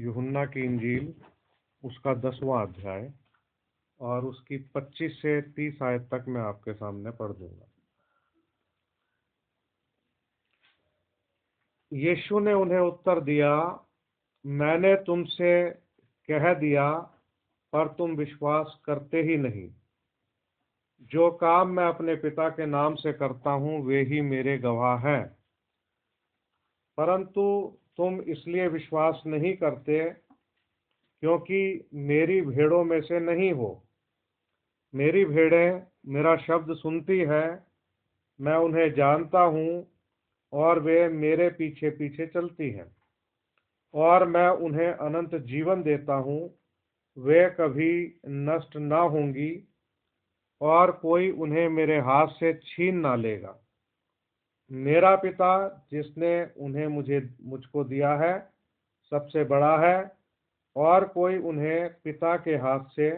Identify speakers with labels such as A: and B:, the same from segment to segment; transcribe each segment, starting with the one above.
A: यूहन्ना की इंजील उसका 10वां अध्याय और उसकी 25 से 30 आयत तक मैं आपके सामने पढ़ दूंगा। यीशु ने उन्हें उत्तर दिया, मैंने तुमसे कह दिया पर तुम विश्वास करते ही नहीं। जो काम मैं अपने पिता के नाम से करता हूँ वे ही मेरे गवाह हैं, परंतु तुम इसलिए विश्वास नहीं करते क्योंकि मेरी भेड़ों में से नहीं हो। मेरी भेड़ें मेरा शब्द सुनती है, मैं उन्हें जानता हूँ और वे मेरे पीछे पीछे चलती हैं, और मैं उन्हें अनंत जीवन देता हूँ। वे कभी नष्ट ना होंगी और कोई उन्हें मेरे हाथ से छीन ना लेगा। मेरा पिता जिसने उन्हें मुझको दिया है सबसे बड़ा है, और कोई उन्हें पिता के हाथ से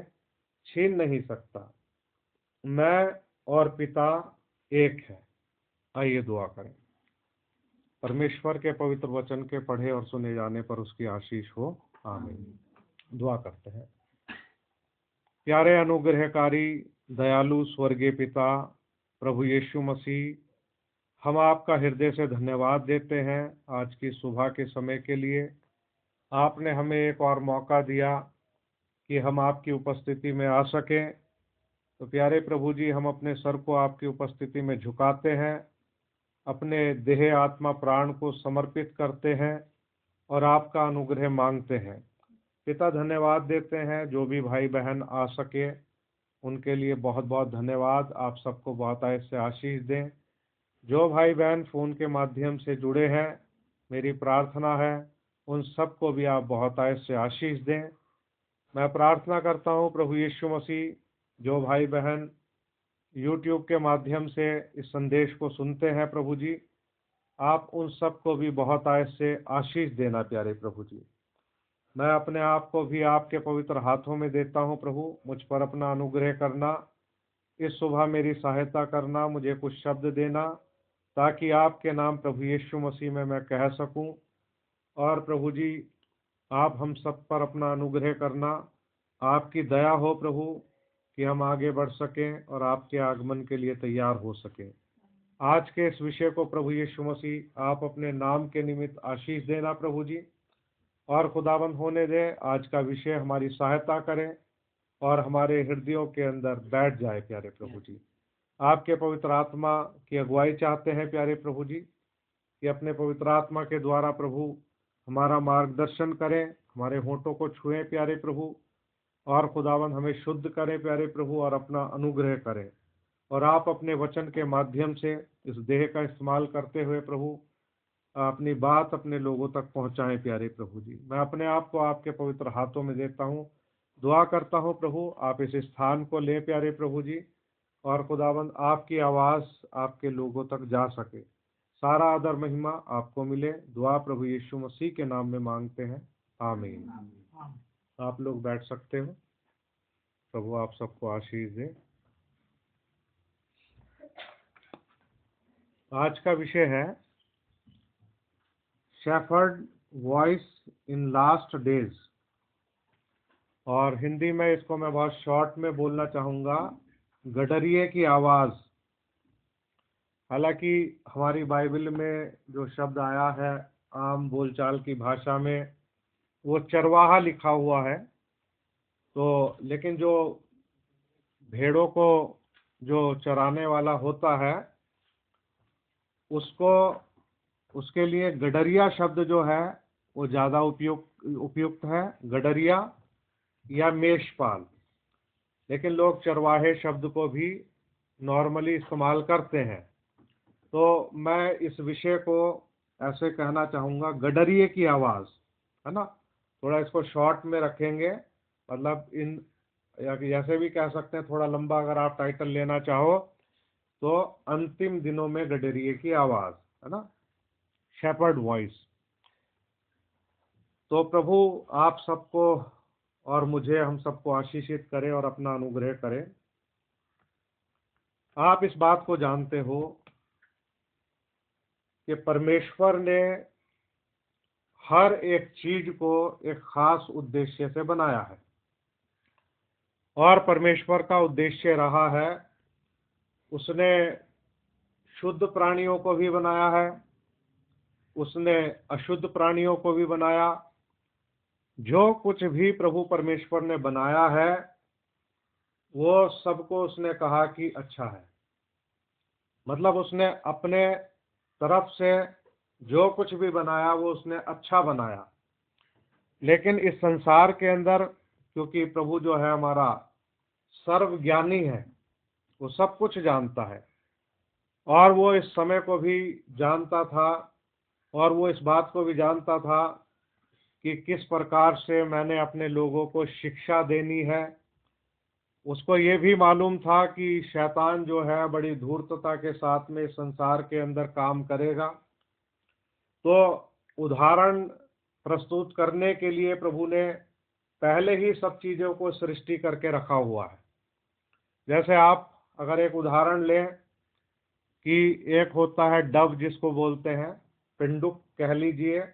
A: छीन नहीं सकता। मैं और पिता एक है। आइए दुआ करें। परमेश्वर के पवित्र वचन के पढ़े और सुने जाने पर उसकी आशीष हो, आमीन। दुआ करते हैं। प्यारे अनुग्रहकारी दयालु स्वर्गीय पिता प्रभु यीशु मसीह, हम आपका हृदय से धन्यवाद देते हैं आज की सुबह के समय के लिए। आपने हमें एक और मौका दिया कि हम आपकी उपस्थिति में आ सकें। तो प्यारे प्रभु जी, हम अपने सर को आपकी उपस्थिति में झुकाते हैं, अपने देह आत्मा प्राण को समर्पित करते हैं और आपका अनुग्रह मांगते हैं। पिता, धन्यवाद देते हैं जो भी भाई बहन आ सके उनके लिए बहुत बहुत धन्यवाद। आप सबको बहुत ऐसे आशीष दें। जो भाई बहन फ़ोन के माध्यम से जुड़े हैं, मेरी प्रार्थना है उन सबको भी आप बहुत ऐसे आशीष दें। मैं प्रार्थना करता हूँ प्रभु यीशु मसीह, जो भाई बहन यूट्यूब के माध्यम से इस संदेश को सुनते हैं प्रभु जी, आप उन सबको भी बहुत ऐसे आशीष देना प्यारे प्रभु जी। मैं अपने आप को भी आपके पवित्र हाथों में देता हूँ प्रभु, मुझ पर अपना अनुग्रह करना। इस सुबह मेरी सहायता करना, मुझे कुछ शब्द देना ताकि आपके नाम प्रभु यीशु मसीह में मैं कह सकूं। और प्रभु जी, आप हम सब पर अपना अनुग्रह करना, आपकी दया हो प्रभु कि हम आगे बढ़ सकें और आपके आगमन के लिए तैयार हो सकें। आज के इस विषय को प्रभु यीशु मसीह आप अपने नाम के निमित्त आशीष देना प्रभु जी, और खुदाबंद होने दें आज का विषय हमारी सहायता करें और हमारे हृदयों के अंदर बैठ जाए प्यारे प्रभु जी। आपके पवित्र आत्मा की अगुवाई चाहते हैं प्यारे प्रभु जी, कि अपने पवित्र आत्मा के द्वारा प्रभु हमारा मार्गदर्शन करें, हमारे होठों को छुएं प्यारे प्रभु, और खुदावंद हमें शुद्ध करें प्यारे प्रभु और अपना अनुग्रह करें। और आप अपने वचन के माध्यम से इस देह का इस्तेमाल करते हुए प्रभु अपनी बात अपने लोगों तक पहुंचाएं प्यारे प्रभु जी। मैं अपने आप को आपके पवित्र हाथों में देता हूं, दुआ करता हूं प्रभु आप इस स्थान को लें प्यारे प्रभु जी, और खुदावंद आपकी आवाज़ आपके लोगों तक जा सके। सारा आदर महिमा आपको मिले। दुआ प्रभु यीशु मसीह के नाम में मांगते हैं, आमीन। आप लोग बैठ सकते हो। प्रभु आप सबको आशीष दे। आज का विषय है shepherd voice in last days, और हिंदी में इसको मैं बहुत शॉर्ट में बोलना चाहूँगा, गडरिये की आवाज़। हालांकि हमारी बाइबल में जो शब्द आया है आम बोलचाल की भाषा में वो चरवाहा लिखा हुआ है, तो लेकिन जो भेड़ों को जो चराने वाला होता है उसको उसके लिए गडरिया शब्द जो है वो ज़्यादा उपयुक्त है, गडरिया या मेषपाल। लेकिन लोग चरवाहे शब्द को भी नॉर्मली इस्तेमाल करते हैं। तो मैं इस विषय को ऐसे कहना चाहूँगा, गडरिये की आवाज़, है ना। थोड़ा इसको शॉर्ट में रखेंगे, मतलब इन या ऐसे भी कह सकते हैं, थोड़ा लंबा अगर आप टाइटल लेना चाहो तो अंतिम दिनों में गडरिये की आवाज़, है ना, शेपर्ड वॉइस। तो प्रभु आप सबको और मुझे, हम सबको आशीषित करे और अपना अनुग्रह करे। आप इस बात को जानते हो कि परमेश्वर ने हर एक चीज को एक खास उद्देश्य से बनाया है। और परमेश्वर का उद्देश्य रहा है, उसने शुद्ध प्राणियों को भी बनाया है, उसने अशुद्ध प्राणियों को भी बनाया। जो कुछ भी प्रभु परमेश्वर ने बनाया है वो सबको उसने कहा कि अच्छा है। मतलब उसने अपने तरफ से जो कुछ भी बनाया वो उसने अच्छा बनाया। लेकिन इस संसार के अंदर, क्योंकि प्रभु जो है हमारा सर्वज्ञानी है, वो सब कुछ जानता है, और वो इस समय को भी जानता था, और वो इस बात को भी जानता था कि किस प्रकार से मैंने अपने लोगों को शिक्षा देनी है। उसको ये भी मालूम था कि शैतान जो है बड़ी धूर्तता के साथ में इस संसार के अंदर काम करेगा। तो उदाहरण प्रस्तुत करने के लिए प्रभु ने पहले ही सब चीज़ों को सृष्टि करके रखा हुआ है। जैसे आप अगर एक उदाहरण लें कि एक होता है डव, जिसको बोलते हैं पिंडुक कह लीजिए,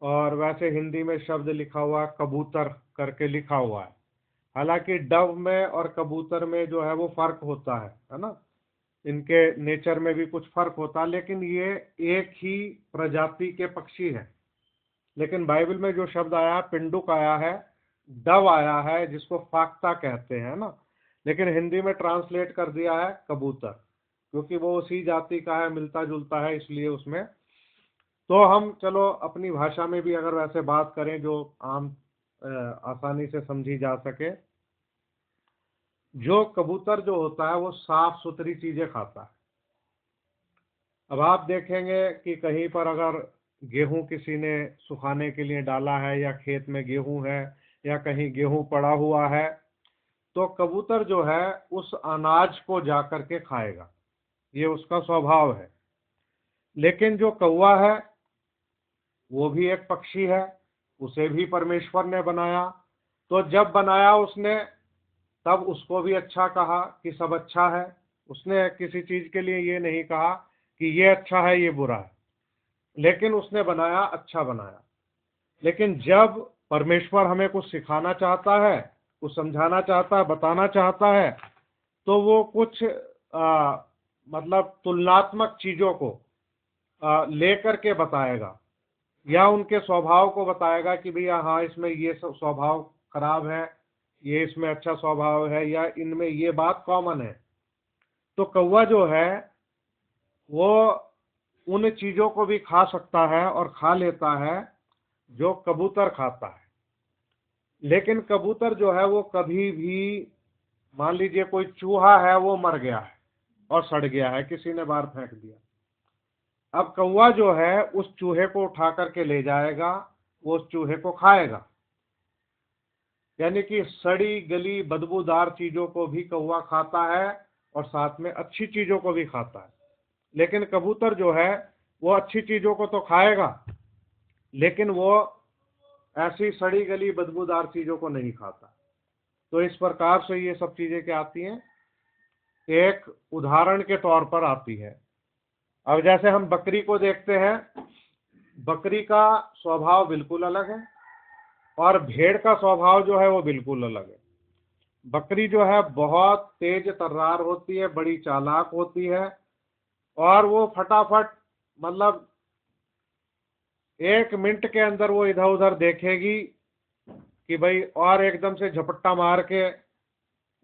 A: और वैसे हिंदी में शब्द लिखा हुआ कबूतर करके लिखा हुआ है। हालांकि डव में और कबूतर में जो है वो फर्क होता है ना, इनके नेचर में भी कुछ फर्क होता है, लेकिन ये एक ही प्रजाति के पक्षी हैं। लेकिन बाइबल में जो शब्द आया है पिंडुक आया है, डव आया है, जिसको फाख्ता कहते हैं ना, लेकिन हिंदी में ट्रांसलेट कर दिया है कबूतर, क्योंकि वो उसी जाति का है, मिलता जुलता है, इसलिए उसमें। तो हम चलो अपनी भाषा में भी अगर वैसे बात करें जो आम आसानी से समझी जा सके, जो कबूतर जो होता है वो साफ सुथरी चीजें खाता है। अब आप देखेंगे कि कहीं पर अगर गेहूं किसी ने सुखाने के लिए डाला है, या खेत में गेहूं है, या कहीं गेहूं पड़ा हुआ है, तो कबूतर जो है उस अनाज को जा करके खाएगा, ये उसका स्वभाव है। लेकिन जो कौवा है वो भी एक पक्षी है, उसे भी परमेश्वर ने बनाया। तो जब बनाया उसने, तब उसको भी अच्छा कहा कि सब अच्छा है। उसने किसी चीज के लिए ये नहीं कहा कि ये अच्छा है ये बुरा है, लेकिन उसने बनाया, अच्छा बनाया। लेकिन जब परमेश्वर हमें कुछ सिखाना चाहता है, कुछ समझाना चाहता है, बताना चाहता है, तो वो कुछ मतलब तुलनात्मक चीजों को लेकर के बताएगा, या उनके स्वभाव को बताएगा कि भैया हाँ इसमें ये स्वभाव खराब है, ये इसमें अच्छा स्वभाव है, या इनमें ये बात कॉमन है। तो कौवा जो है वो उन चीजों को भी खा सकता है और खा लेता है जो कबूतर खाता है। लेकिन कबूतर जो है वो कभी भी, मान लीजिए कोई चूहा है वो मर गया है और सड़ गया है, किसी ने बाहर फेंक दिया, अब कौवा जो है उस चूहे को उठा करके ले जाएगा, वो उस चूहे को खाएगा। यानी कि सड़ी गली बदबूदार चीजों को भी कौवा खाता है और साथ में अच्छी चीजों को भी खाता है। लेकिन कबूतर जो है वो अच्छी चीजों को तो खाएगा, लेकिन वो ऐसी सड़ी गली बदबूदार चीजों को नहीं खाता। तो इस प्रकार से ये सब चीजें क्या आती हैं, एक उदाहरण के तौर पर आती है। अब जैसे हम बकरी को देखते हैं, बकरी का स्वभाव बिल्कुल अलग है और भेड़ का स्वभाव जो है वो बिल्कुल अलग है। बकरी जो है बहुत तेज तर्रार होती है, बड़ी चालाक होती है, और वो फटाफट, मतलब 1 मिनट के अंदर वो इधर उधर देखेगी कि भाई, और एकदम से झपट्टा मार के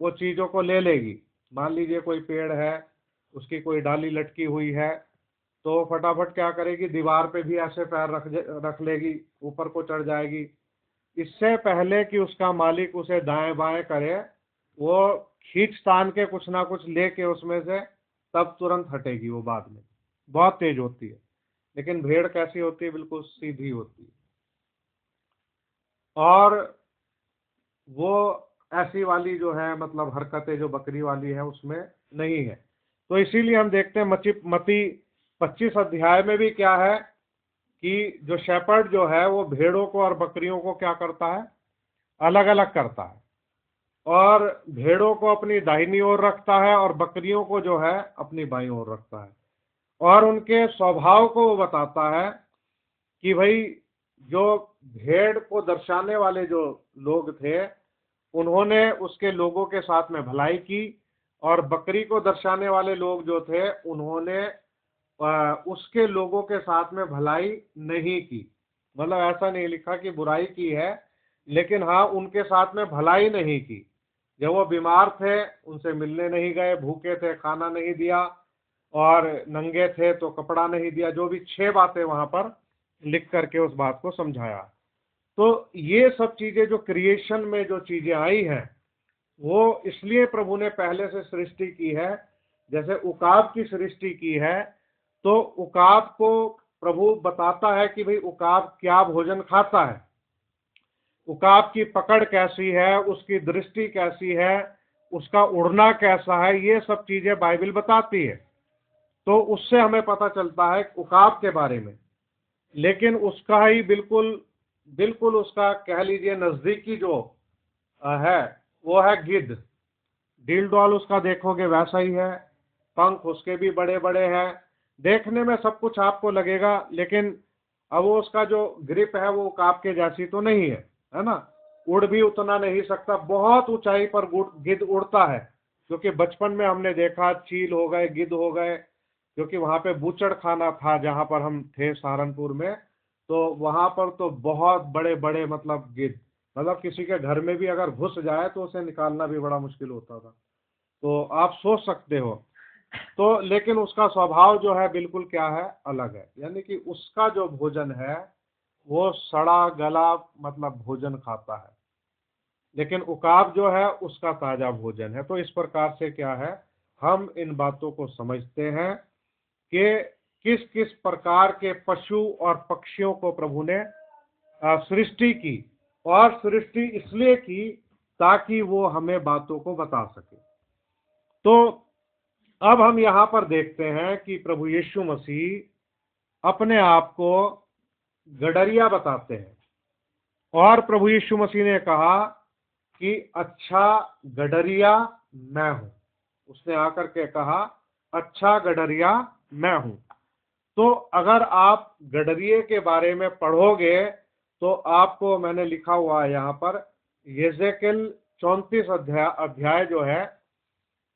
A: वो चीजों को ले लेगी। मान लीजिए कोई पेड़ है, उसकी कोई डाली लटकी हुई है, तो फटाफट क्या करेगी, दीवार पे भी ऐसे पैर रख लेगी, ऊपर को चढ़ जाएगी। इससे पहले कि उसका मालिक उसे दाएं बाएं करे, वो खींच तान के कुछ ना कुछ लेके उसमें से तब तुरंत हटेगी वो बाद में। बहुत तेज होती है। लेकिन भेड़ कैसी होती है, बिल्कुल सीधी होती है, और वो ऐसी वाली जो है मतलब हरकतें जो बकरी वाली है उसमें नहीं है। तो इसीलिए हम देखते हैं मत्ती 25 अध्याय में भी क्या है कि जो शेपर्ड जो है वो भेड़ों को और बकरियों को क्या करता है, अलग अलग करता है, और भेड़ों को अपनी दाहिनी ओर रखता है और बकरियों को जो है अपनी बाईं ओर रखता है, और उनके स्वभाव को वो बताता है कि भाई जो भेड़ को दर्शाने वाले जो लोग थे उन्होंने उसके लोगों के साथ में भलाई की, और बकरी को दर्शाने वाले लोग जो थे उन्होंने उसके लोगों के साथ में भलाई नहीं की। मतलब ऐसा नहीं लिखा कि बुराई की है, लेकिन हाँ उनके साथ में भलाई नहीं की। जब वो बीमार थे उनसे मिलने नहीं गए, भूखे थे खाना नहीं दिया, और नंगे थे तो कपड़ा नहीं दिया। जो भी 6 बातें वहां पर लिख करके उस बात को समझाया। तो ये सब चीजें जो क्रिएशन में जो चीजें आई हैं वो इसलिए प्रभु ने पहले से सृष्टि की है। जैसे उकाब की सृष्टि की है, तो उकाब को प्रभु बताता है कि भाई उकाब क्या भोजन खाता है, उकाब की पकड़ कैसी है, उसकी दृष्टि कैसी है, उसका उड़ना कैसा है, ये सब चीजें बाइबल बताती है। तो उससे हमें पता चलता है उकाब के बारे में। लेकिन उसका ही बिल्कुल बिल्कुल उसका कह लीजिए नजदीकी जो है वो है गिद्ध। डील डॉल उसका देखोगे वैसा ही है, पंख उसके भी बड़े बड़े हैं, देखने में सब कुछ आपको लगेगा, लेकिन अब वो उसका जो ग्रिप है वो उकाब के जैसी तो नहीं है ना। उड़ भी उतना नहीं सकता, बहुत ऊंचाई पर गिद्ध उड़ता है, क्योंकि बचपन में हमने देखा चील हो गए, गिद्ध हो गए, क्योंकि वहां पे बूचड़ खाना था जहां पर हम थे सहारनपुर में। तो वहां पर तो बहुत बड़े बड़े मतलब गिद्ध, मतलब किसी के घर में भी अगर घुस जाए तो उसे निकालना भी बड़ा मुश्किल होता था। तो आप सोच सकते हो। तो लेकिन उसका स्वभाव जो है बिल्कुल क्या है, अलग है। यानी कि उसका जो भोजन है वो सड़ा गला मतलब भोजन खाता है, लेकिन उकाब जो है उसका ताजा भोजन है। तो इस प्रकार से क्या है, हम इन बातों को समझते हैं कि किस किस प्रकार के पशु और पक्षियों को प्रभु ने सृष्टि की, और सृष्टि इसलिए की ताकि वो हमें बातों को बता सके। तो अब हम यहां पर देखते हैं कि प्रभु यीशु मसीह अपने आप को गडरिया बताते हैं, और प्रभु यीशु मसीह ने कहा कि अच्छा गडरिया मैं हूं। उसने आकर के कहा अच्छा गडरिया मैं हूं। तो अगर आप गडरिये के बारे में पढ़ोगे तो आपको मैंने लिखा हुआ है यहाँ पर, यहेजकेल 34 अध्याय जो है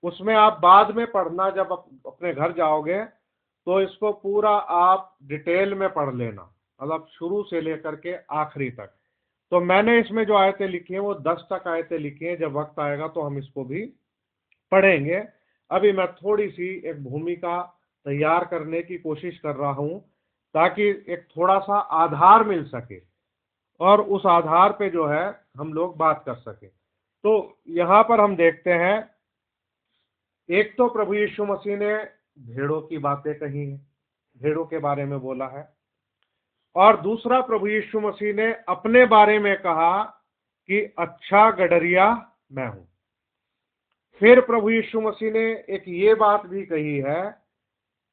A: उसमें आप बाद में पढ़ना, जब अपने घर जाओगे तो इसको पूरा आप डिटेल में पढ़ लेना, मतलब शुरू से लेकर के आखिरी तक। तो मैंने इसमें जो आयतें लिखी हैं वो 10 तक आयतें लिखी हैं। जब वक्त आएगा तो हम इसको भी पढ़ेंगे। अभी मैं थोड़ी सी एक भूमिका तैयार करने की कोशिश कर रहा हूं ताकि एक थोड़ा सा आधार मिल सके, और उस आधार पे जो है हम लोग बात कर सके। तो यहां पर हम देखते हैं, एक तो प्रभु यीशु मसीह ने भेड़ों की बातें कही हैं, भेड़ों के बारे में बोला है, और दूसरा प्रभु यीशु मसीह ने अपने बारे में कहा कि अच्छा गडरिया मैं हूं। फिर प्रभु यीशु मसीह ने एक ये बात भी कही है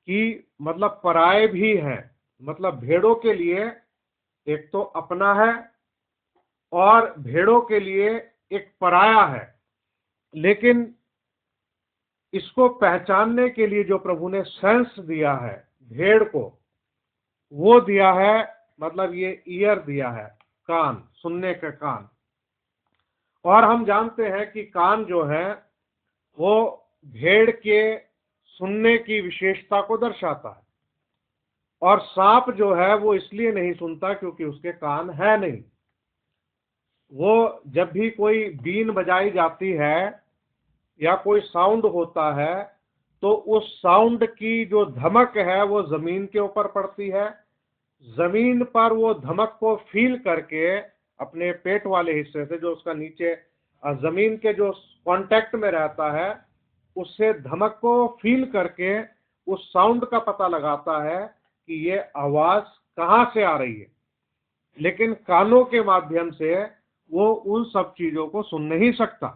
A: कि मतलब पराये भी हैं, मतलब भेड़ों के लिए एक तो अपना है और भेड़ों के लिए एक पराया है। लेकिन इसको पहचानने के लिए जो प्रभु ने सेंस दिया है भेड़ को, वो दिया है, मतलब ये ईयर दिया है, कान, सुनने का कान। और हम जानते हैं कि कान जो है वो भेड़ के सुनने की विशेषता को दर्शाता है, और सांप जो है वो इसलिए नहीं सुनता क्योंकि उसके कान है नहीं। वो जब भी कोई बीन बजाई जाती है या कोई साउंड होता है तो उस साउंड की जो धमक है वो जमीन के ऊपर पड़ती है। जमीन पर वो धमक को फील करके अपने पेट वाले हिस्से से, जो उसका नीचे जमीन के जो कांटेक्ट में रहता है, उससे धमक को फील करके उस साउंड का पता लगाता है कि ये आवाज कहां से आ रही है। लेकिन कानों के माध्यम से वो उन सब चीजों को सुन नहीं सकता,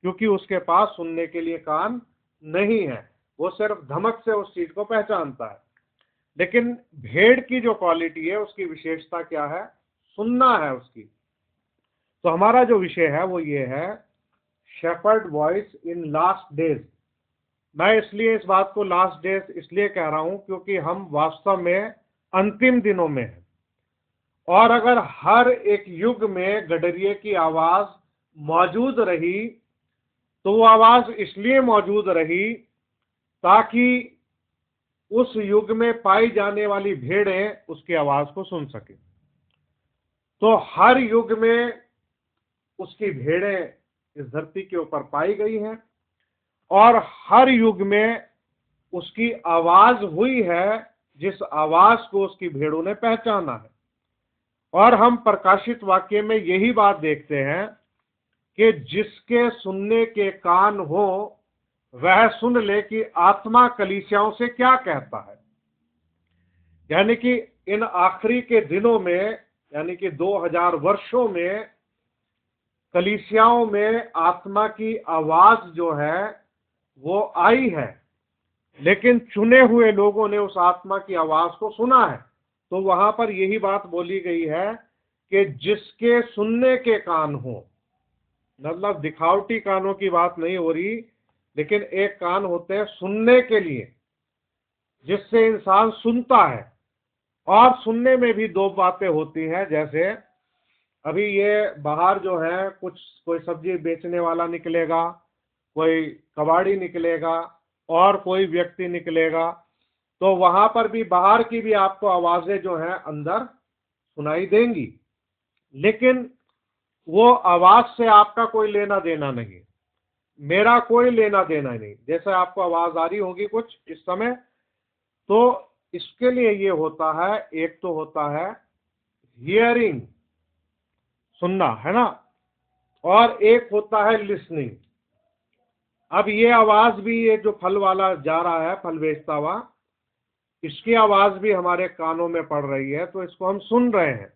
A: क्योंकि उसके पास सुनने के लिए कान नहीं है। वो सिर्फ धमक से उस चीज को पहचानता है। लेकिन भेड़ की जो क्वालिटी है, उसकी विशेषता क्या है, सुनना है उसकी। तो हमारा जो विषय है वो ये है, shepherd voice in last days. मैं इसलिए इस बात को लास्ट डेज इसलिए कह रहा हूं क्योंकि हम वास्तव में अंतिम दिनों में हैं। और अगर हर एक युग में गडरिये की आवाज मौजूद रही तो वो आवाज इसलिए मौजूद रही ताकि उस युग में पाई जाने वाली भेड़ें उसकी आवाज को सुन सके। तो हर युग में उसकी भेड़ें इस धरती के ऊपर पाई गई हैं और हर युग में उसकी आवाज हुई है जिस आवाज को उसकी भेड़ों ने पहचाना है। और हम प्रकाशित वाक्य में यही बात देखते हैं कि जिसके सुनने के कान हो वह सुन ले कि आत्मा कलीसियाओं से क्या कहता है। यानी कि इन आखिरी के दिनों में, यानी कि 2000 वर्षों में कलीसियाओं में आत्मा की आवाज जो है वो आई है, लेकिन चुने हुए लोगों ने उस आत्मा की आवाज को सुना है। तो वहां पर यही बात बोली गई है कि जिसके सुनने के कान हो, मतलब दिखावटी कानों की बात नहीं हो रही, लेकिन एक कान होते हैं सुनने के लिए, जिससे इंसान सुनता है। और सुनने में भी दो बातें होती हैं, जैसे अभी ये बाहर जो है कुछ कोई सब्जी बेचने वाला निकलेगा, कोई कबाड़ी निकलेगा और कोई व्यक्ति निकलेगा, तो वहां पर भी बाहर की भी आपको आवाजें जो हैं अंदर सुनाई देंगी, लेकिन वो आवाज से आपका कोई लेना देना नहीं, मेरा कोई लेना देना नहीं। जैसे आपको आवाज आ रही होगी कुछ इस समय, तो इसके लिए ये होता है, एक तो होता है हियरिंग, सुनना, है ना, और एक होता है लिसनिंग। अब ये आवाज भी, ये जो फल वाला जा रहा है, फल बेचता हुआ, इसकी आवाज भी हमारे कानों में पड़ रही है, तो इसको हम सुन रहे हैं,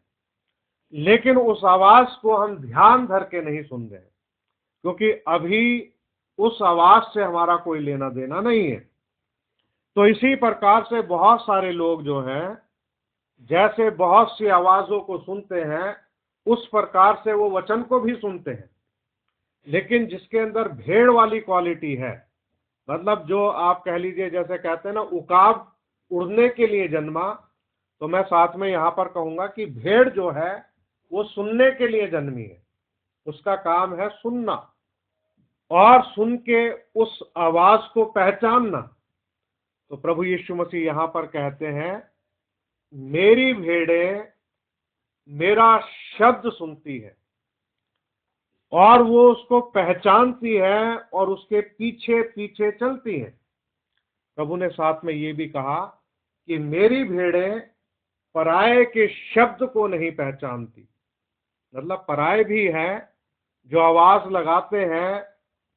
A: लेकिन उस आवाज को हम ध्यान धर के नहीं सुन रहे, क्योंकि अभी उस आवाज से हमारा कोई लेना देना नहीं है। तो इसी प्रकार से बहुत सारे लोग जो हैं, जैसे बहुत सी आवाजों को सुनते हैं, उस प्रकार से वो वचन को भी सुनते हैं, लेकिन जिसके अंदर भेड़ वाली क्वालिटी है, मतलब जो आप कह लीजिए, जैसे कहते हैं ना, उकाब उड़ने के लिए जन्मा, तो मैं साथ में यहां पर कहूंगा कि भेड़ जो है वो सुनने के लिए जन्मी है। उसका काम है सुनना और सुन के उस आवाज को पहचानना। तो प्रभु यीशु मसीह यहां पर कहते हैं, मेरी भेड़ें मेरा शब्द सुनती है और वो उसको पहचानती है और उसके पीछे पीछे चलती है। प्रभु ने साथ में ये भी कहा कि मेरी भेड़ें पराये के शब्द को नहीं पहचानती। मतलब पराये भी हैं जो आवाज लगाते हैं,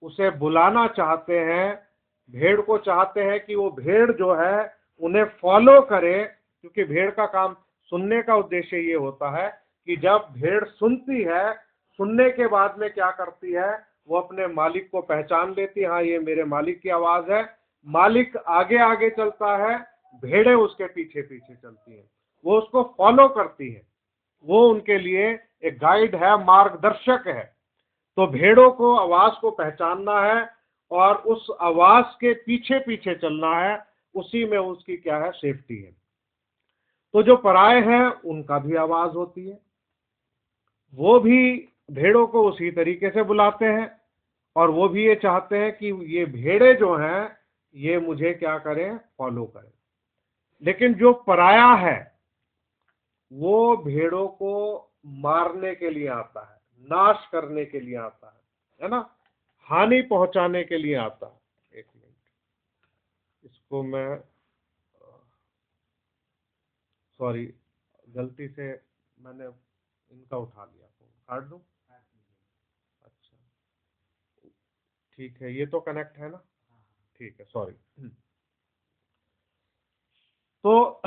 A: उसे बुलाना चाहते हैं, भेड़ को चाहते हैं कि वो भेड़ जो है उन्हें फॉलो करे, क्योंकि भेड़ का काम सुनने का उद्देश्य ये होता है कि जब भेड़ सुनती है, सुनने के बाद में क्या करती है, वो अपने मालिक को पहचान लेती है, हाँ ये मेरे मालिक की आवाज है। मालिक आगे आगे चलता है, भेड़ें उसके पीछे पीछे चलती हैं, वो उसको फॉलो करती है, वो उनके लिए एक गाइड है, मार्गदर्शक है। तो भेड़ों को आवाज को पहचानना है और उस आवाज के पीछे पीछे चलना है, उसी में उसकी क्या है, सेफ्टी है। तो जो पराये हैं उनका भी आवाज होती है, वो भी भेड़ों को उसी तरीके से बुलाते हैं और वो भी ये चाहते हैं कि ये भेड़े जो हैं ये मुझे क्या करें, फॉलो करें। लेकिन जो पराया है वो भेड़ों को मारने के लिए आता है, नाश करने के लिए आता है ना, हानि पहुंचाने के लिए आता है। एक मिनट, इसको मैं सॉरी, गलती से मैंने इनका उठा लिया, काट दूं? अच्छा ठीक है, ये तो कनेक्ट है ना, ठीक है, सॉरी। तो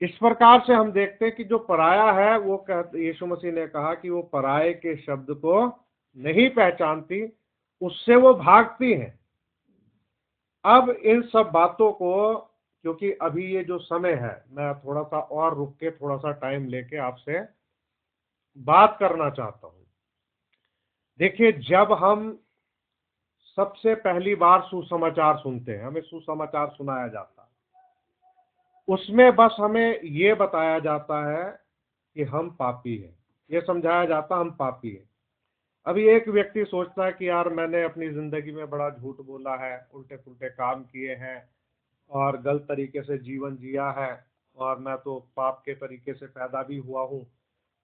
A: इस प्रकार से हम देखते हैं कि जो पराया है वो यीशु मसीह ने कहा कि वो पराये के शब्द को नहीं पहचानती, उससे वो भागती हैं। अब इन सब बातों को, क्योंकि अभी ये जो समय है, मैं थोड़ा सा और रुक के थोड़ा सा टाइम लेके आपसे बात करना चाहता हूं। देखिए, जब हम सबसे पहली बार सुसमाचार सुनते हैं, हमें सुसमाचार सुनाया जाता है, उसमें बस हमें ये बताया जाता है कि हम पापी हैं, ये समझाया जाता हम पापी हैं। अभी एक व्यक्ति सोचता है कि यार मैंने अपनी जिंदगी में बड़ा झूठ बोला है, उल्टे पुल्टे काम किए हैं और गलत तरीके से जीवन जिया है और मैं तो पाप के तरीके से पैदा भी हुआ हूँ,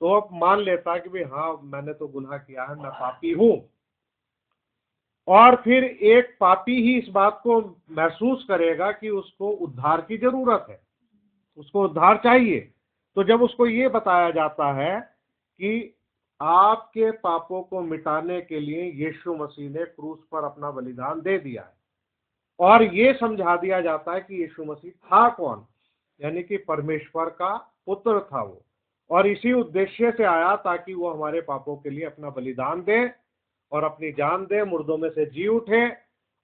A: तो अब मान लेता है कि भाई हाँ मैंने तो गुनाह किया है, मैं पापी हूँ। और फिर एक पापी ही इस बात को महसूस करेगा कि उसको उद्धार की जरूरत है, उसको उद्धार चाहिए। तो जब उसको ये बताया जाता है कि आपके पापों को मिटाने के लिए यीशु मसीह ने क्रूस पर अपना बलिदान दे दिया है, और ये समझा दिया जाता है कि यीशु मसीह था कौन, यानी कि परमेश्वर का पुत्र था वो, और इसी उद्देश्य से आया ताकि वो हमारे पापों के लिए अपना बलिदान दे और अपनी जान दे, मुर्दों में से जी उठे,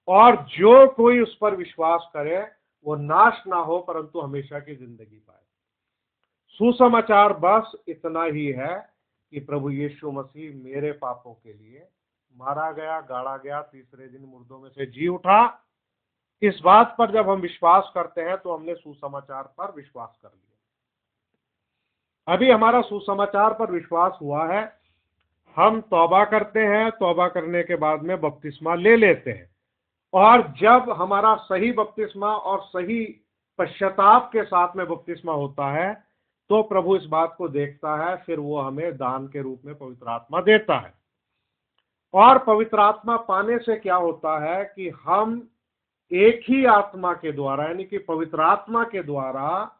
A: और जो कोई उस पर विश्वास करे वो नाश ना हो परंतु हमेशा की जिंदगी पाए। सुसमाचार बस इतना ही है कि प्रभु यीशु मसीह मेरे पापों के लिए मारा गया, गाड़ा गया, तीसरे दिन मुर्दों में से जी उठा। इस बात पर जब हम विश्वास करते हैं तो हमने सुसमाचार पर विश्वास कर लिया। अभी हमारा सुसमाचार पर विश्वास हुआ है, हम तौबा करते हैं, तौबा करने के बाद में बपतिस्मा ले लेते हैं, और जब हमारा सही बपतिस्मा और सही पश्चाताप के साथ में बपतिस्मा होता है तो प्रभु इस बात को देखता है, फिर वो हमें दान के रूप में पवित्र आत्मा देता है। और पवित्र आत्मा पाने से क्या होता है कि हम एक ही आत्मा के द्वारा, यानी कि पवित्र आत्मा के द्वारा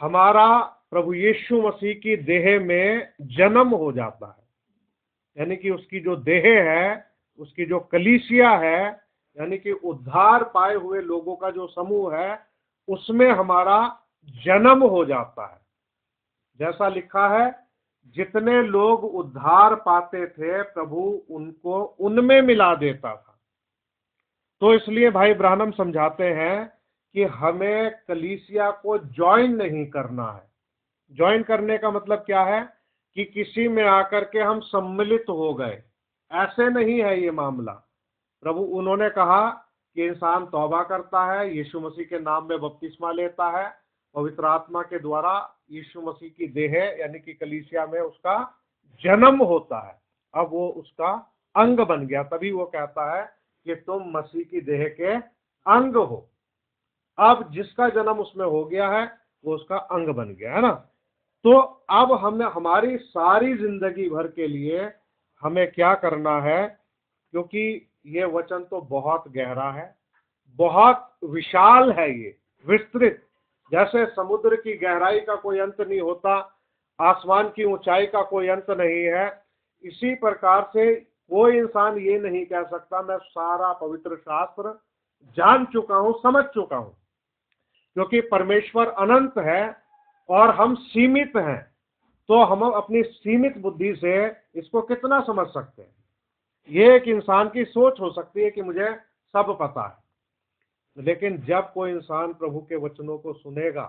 A: हमारा प्रभु यीशु मसीह की देह में जन्म हो जाता है, यानी कि उसकी जो देह है, उसकी जो कलीसिया है, यानी कि उद्धार पाए हुए लोगों का जो समूह है, उसमें हमारा जन्म हो जाता है। जैसा लिखा है, जितने लोग उद्धार पाते थे प्रभु उनको उनमें मिला देता था। तो इसलिए भाई ब्राह्मण समझाते हैं कि हमें कलीसिया को ज्वाइन नहीं करना है। ज्वाइन करने का मतलब क्या है कि किसी में आकर के हम सम्मिलित हो गए, ऐसे नहीं है ये मामला। प्रभु उन्होंने कहा कि इंसान तौबा करता है, यीशु मसीह के नाम में बपतिस्मा लेता है, पवित्र आत्मा के द्वारा यीशु मसीह की देह यानी कि कलीसिया में उसका जन्म होता है, अब वो उसका अंग बन गया। तभी वो कहता है कि तुम मसीह की देह के अंग हो। अब जिसका जन्म उसमें हो गया है वो उसका अंग बन गया है ना। तो अब हमें हमारी सारी जिंदगी भर के लिए हमें क्या करना है, क्योंकि ये वचन तो बहुत गहरा है, बहुत विशाल है, ये विस्तृत, जैसे समुद्र की गहराई का कोई अंत नहीं होता, आसमान की ऊंचाई का कोई अंत नहीं है, इसी प्रकार से कोई इंसान ये नहीं कह सकता मैं सारा पवित्र शास्त्र जान चुका हूं, समझ चुका हूं, क्योंकि परमेश्वर अनंत है और हम सीमित हैं। तो हम अपनी सीमित बुद्धि से इसको कितना समझ सकते हैं। ये एक इंसान की सोच हो सकती है कि मुझे सब पता है, लेकिन जब कोई इंसान प्रभु के वचनों को सुनेगा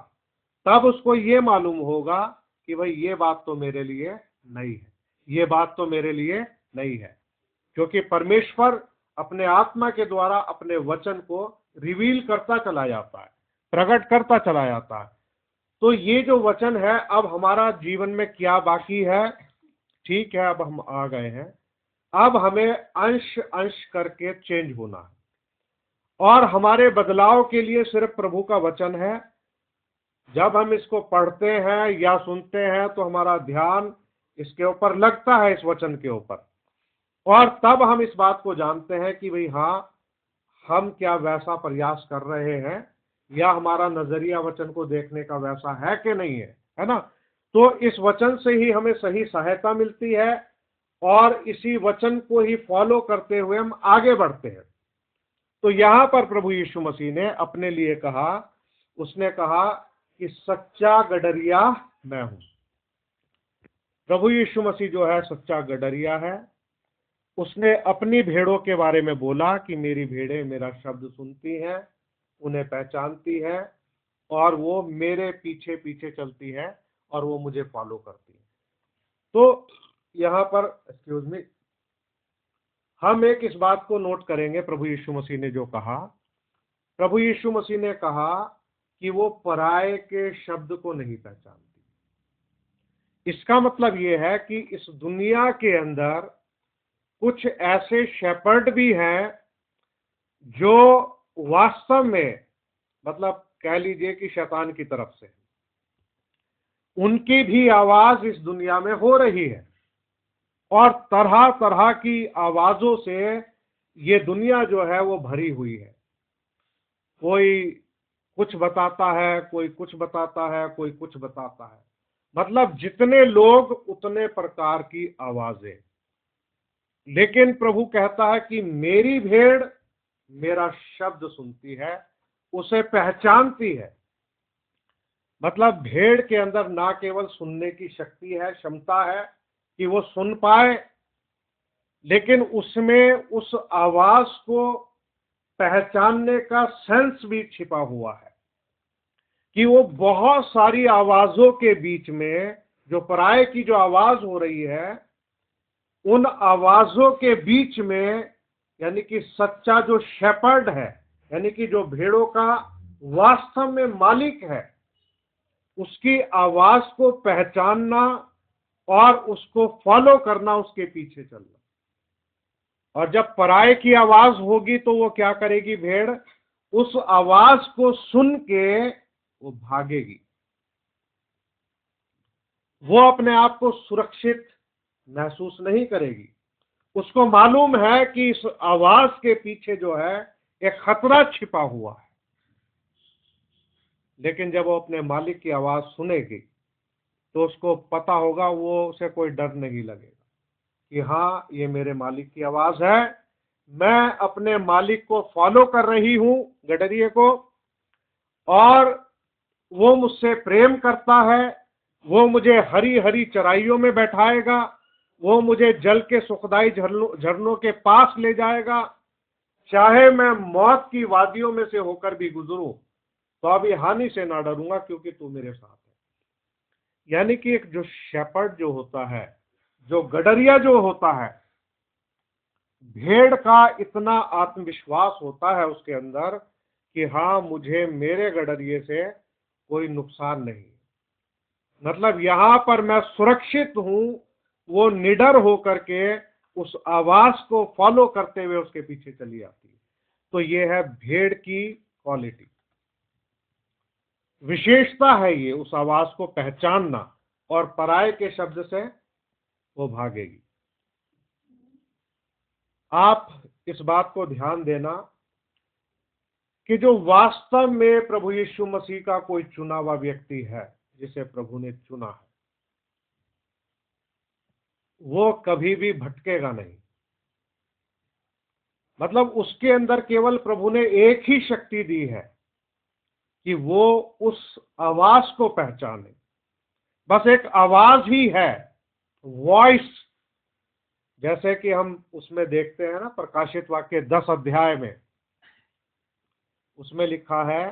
A: तब उसको ये मालूम होगा कि भाई ये बात तो मेरे लिए नहीं है, ये बात तो मेरे लिए नहीं है, क्योंकि परमेश्वर अपने आत्मा के द्वारा अपने वचन को रिवील करता चला जाता है, प्रकट करता चला जाता है। तो ये जो वचन है, अब हमारा जीवन में क्या बाकी है, ठीक है अब हम आ गए हैं, अब हमें अंश अंश करके चेंज होना है, और हमारे बदलाव के लिए सिर्फ प्रभु का वचन है। जब हम इसको पढ़ते हैं या सुनते हैं तो हमारा ध्यान इसके ऊपर लगता है, इस वचन के ऊपर, और तब हम इस बात को जानते हैं कि भाई हाँ, हम क्या वैसा प्रयास कर रहे हैं या हमारा नजरिया वचन को देखने का वैसा है कि नहीं है ना। तो इस वचन से ही हमें सही सहायता मिलती है और इसी वचन को ही फॉलो करते हुए हम आगे बढ़ते हैं। तो यहां पर प्रभु यीशु मसीह ने अपने लिए कहा, उसने कहा कि सच्चा गडरिया मैं हूं। प्रभु यीशु मसीह जो है सच्चा गडरिया है। उसने अपनी भेड़ों के बारे में बोला कि मेरी भेड़ें मेरा शब्द सुनती हैं, उन्हें पहचानती है और वो मेरे पीछे पीछे चलती है और वो मुझे फॉलो करती है। तो यहां पर एक्सक्यूज मी, हम एक इस बात को नोट करेंगे प्रभु यीशु मसीह ने जो कहा। प्रभु यीशु मसीह ने कहा कि वो पराये के शब्द को नहीं पहचानती। इसका मतलब ये है कि इस दुनिया के अंदर कुछ ऐसे शेपर्ड भी हैं जो वास्तव में, मतलब कह लीजिए कि शैतान की तरफ से, उनकी भी आवाज इस दुनिया में हो रही है और तरह तरह की आवाजों से ये दुनिया जो है वो भरी हुई है। कोई कुछ बताता है, कोई कुछ बताता है, कोई कुछ बताता है, मतलब जितने लोग उतने प्रकार की आवाजें। लेकिन प्रभु कहता है कि मेरी भेड़ मेरा शब्द सुनती है, उसे पहचानती है। मतलब भेड़ के अंदर ना केवल सुनने की शक्ति है, क्षमता है कि वो सुन पाए, लेकिन उसमें उस आवाज को पहचानने का सेंस भी छिपा हुआ है कि वो बहुत सारी आवाजों के बीच में जो पराये की जो आवाज हो रही है, उन आवाजों के बीच में यानी कि सच्चा जो शेपर्ड है, यानी कि जो भेड़ों का वास्तव में मालिक है, उसकी आवाज को पहचानना और उसको फॉलो करना, उसके पीछे चलना। और जब पराये की आवाज होगी तो वो क्या करेगी? भेड़ उस आवाज को सुन के वो भागेगी। वो अपने आप को सुरक्षित महसूस नहीं करेगी। उसको मालूम है कि इस आवाज के पीछे जो है एक खतरा छिपा हुआ है। लेकिन जब वो अपने मालिक की आवाज सुनेगी तो उसको पता होगा, वो उसे कोई डर नहीं लगेगा कि हाँ, ये मेरे मालिक की आवाज है, मैं अपने मालिक को फॉलो कर रही हूं, गडरिये को, और वो मुझसे प्रेम करता है, वो मुझे हरी हरी चराइयों में बैठाएगा, वो मुझे जल के सुखदाई झरनों के पास ले जाएगा। चाहे मैं मौत की वादियों में से होकर भी गुजरूं तो अभी हानि से ना डरूंगा, क्योंकि तू मेरे साथ है। यानी कि एक जो शेपर्ड जो होता है, जो गडरिया जो होता है, भेड़ का इतना आत्मविश्वास होता है उसके अंदर कि हाँ, मुझे मेरे गडरिये से कोई नुकसान नहीं, मतलब यहां पर मैं सुरक्षित हूं। वो निडर होकर के उस आवाज को फॉलो करते हुए उसके पीछे चली आती है। तो ये है भेड़ की क्वालिटी, विशेषता है ये, उस आवाज को पहचानना, और पराये के शब्द से वो भागेगी। आप इस बात को ध्यान देना कि जो वास्तव में प्रभु यीशु मसीह का कोई चुना हुआ व्यक्ति है, जिसे प्रभु ने चुना है, वो कभी भी भटकेगा नहीं। मतलब उसके अंदर केवल प्रभु ने एक ही शक्ति दी है कि वो उस आवाज को पहचाने। बस एक आवाज ही है, वॉइस। जैसे कि हम उसमें देखते हैं ना, प्रकाशित वाक्य 10 अध्याय में, उसमें लिखा है,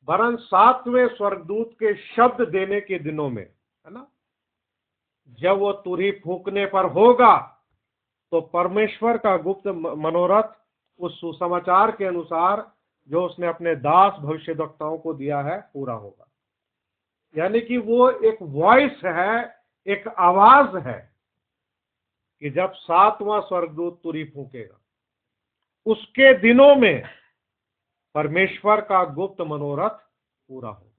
A: वरन 7वें स्वर्गदूत के शब्द देने के दिनों में, है ना, जब वो तुरही फूंकने पर होगा तो परमेश्वर का गुप्त मनोरथ उस सुसमाचार के अनुसार जो उसने अपने दास भविष्यद्वक्ताओं को दिया है पूरा होगा। यानी कि वो एक वॉइस है, एक आवाज है कि जब 7वां स्वर्गदूत तुरही फूंकेगा, उसके दिनों में परमेश्वर का गुप्त मनोरथ पूरा होगा।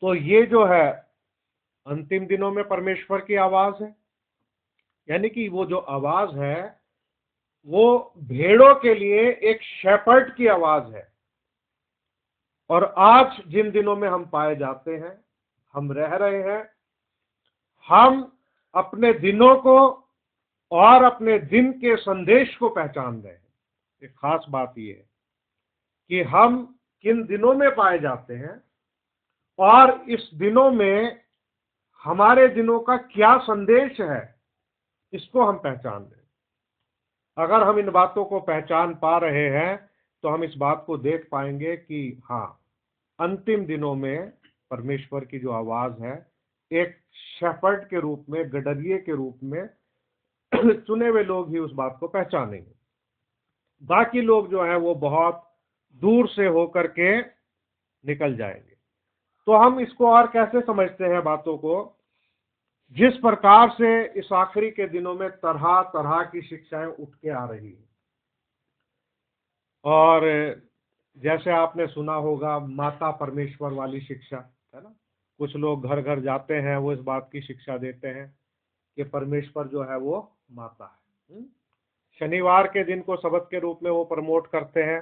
A: तो ये जो है अंतिम दिनों में परमेश्वर की आवाज है। यानी कि वो जो आवाज है वो भेड़ों के लिए एक शेपर्ड की आवाज है। और आज जिन दिनों में हम पाए जाते हैं, हम रह रहे हैं, हम अपने दिनों को और अपने दिन के संदेश को पहचान रहे हैं। एक खास बात यह है कि हम किन दिनों में पाए जाते हैं और इस दिनों में हमारे दिनों का क्या संदेश है, इसको हम पहचान रहे हैं। अगर हम इन बातों को पहचान पा रहे हैं तो हम इस बात को देख पाएंगे कि हाँ, अंतिम दिनों में परमेश्वर की जो आवाज है, एक शेपर्ड के रूप में, गडरिये के रूप में चुने हुए लोग ही उस बात को पहचानेंगे। बाकी लोग जो है वो बहुत दूर से होकर के निकल जाएंगे। तो हम इसको और कैसे समझते हैं बातों को? जिस प्रकार से इस आखिरी के दिनों में तरह तरह की शिक्षाएं उठ के आ रही है, और जैसे आपने सुना होगा माता परमेश्वर वाली शिक्षा, है ना? कुछ लोग घर घर जाते हैं, वो इस बात की शिक्षा देते हैं कि परमेश्वर जो है वो माता है। शनिवार के दिन को सबत के रूप में वो प्रमोट करते हैं।